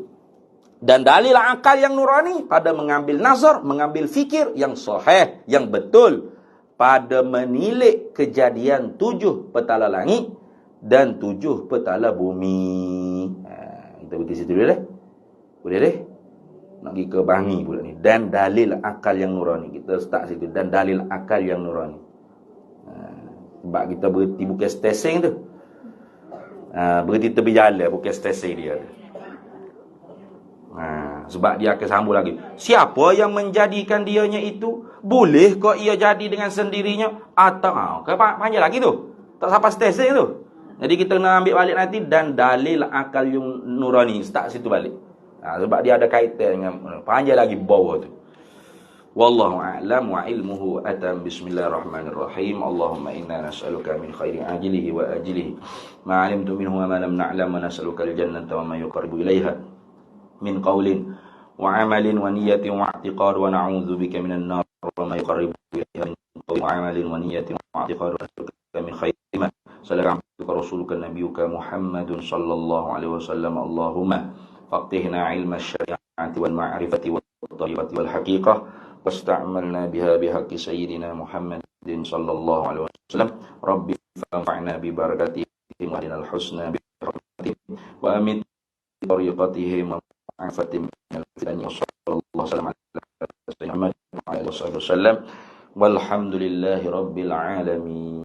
Dan dalil akal yang nurani pada mengambil nazar, mengambil fikir yang sahih, yang betul pada menilik kejadian 7 petala langit dan 7 petala bumi. Kita berhenti situ dulu dah. Boleh dah? Nak pergi ke Bangi pula ni. Dan dalil akal yang nurani. Kita start situ. Dan dalil akal yang nurani. Sebab kita berhenti bukan stesen tu. Berhenti tepi jalan bukan stesen dia. Sebab dia akan sambung lagi. Siapa yang menjadikan dianya itu? Boleh kok ia jadi dengan sendirinya? Atau panjang lagi tu. Tak sampai stesen tu. Jadi kita kena ambil balik nanti. Dan dalil akal yang nurani. Start situ balik. Sebab dia ada kaitan dengan panjang lagi bawah tu. Wallahu a'lam wa ilmuhu atam. Bismillahirrahmanirrahim. Allahumma inna nas'aluka min khairi ajilihi wa ajilihi ma 'alimtu minhu wa ma lam na'lam, wa nas'aluka al-jannata wa ma yuqarribu ilaiha min qawlin wa 'amalin wa niyyatin wa i'tiqad, wa na'udzu bika minan nar wa ma yuqarribu ilaiha min qawlin wa 'amalin wa niyyatin wa i'tiqad, wa nas'aluka min khairi ma salaka 'abduka rasuluka nabiyyuka Muhammadun sallallahu alaihi wasallam. Allahumma faqihna 'ilma asy-syari'ati wal ma'rifati wat tariqati wal haqiqah, واستعملنا بها بحق سيدنا محمد صلى الله عليه وسلم. ربي فانفعنا ببركاتهم واهدنا الحسنى برحمتهم وأمت بطريقتهم ومعافاتهم من الفتن، وصلى الله وسلم على سيدنا محمد وعلى آله وصحبه وسلم، والحمد لله رب العالمين.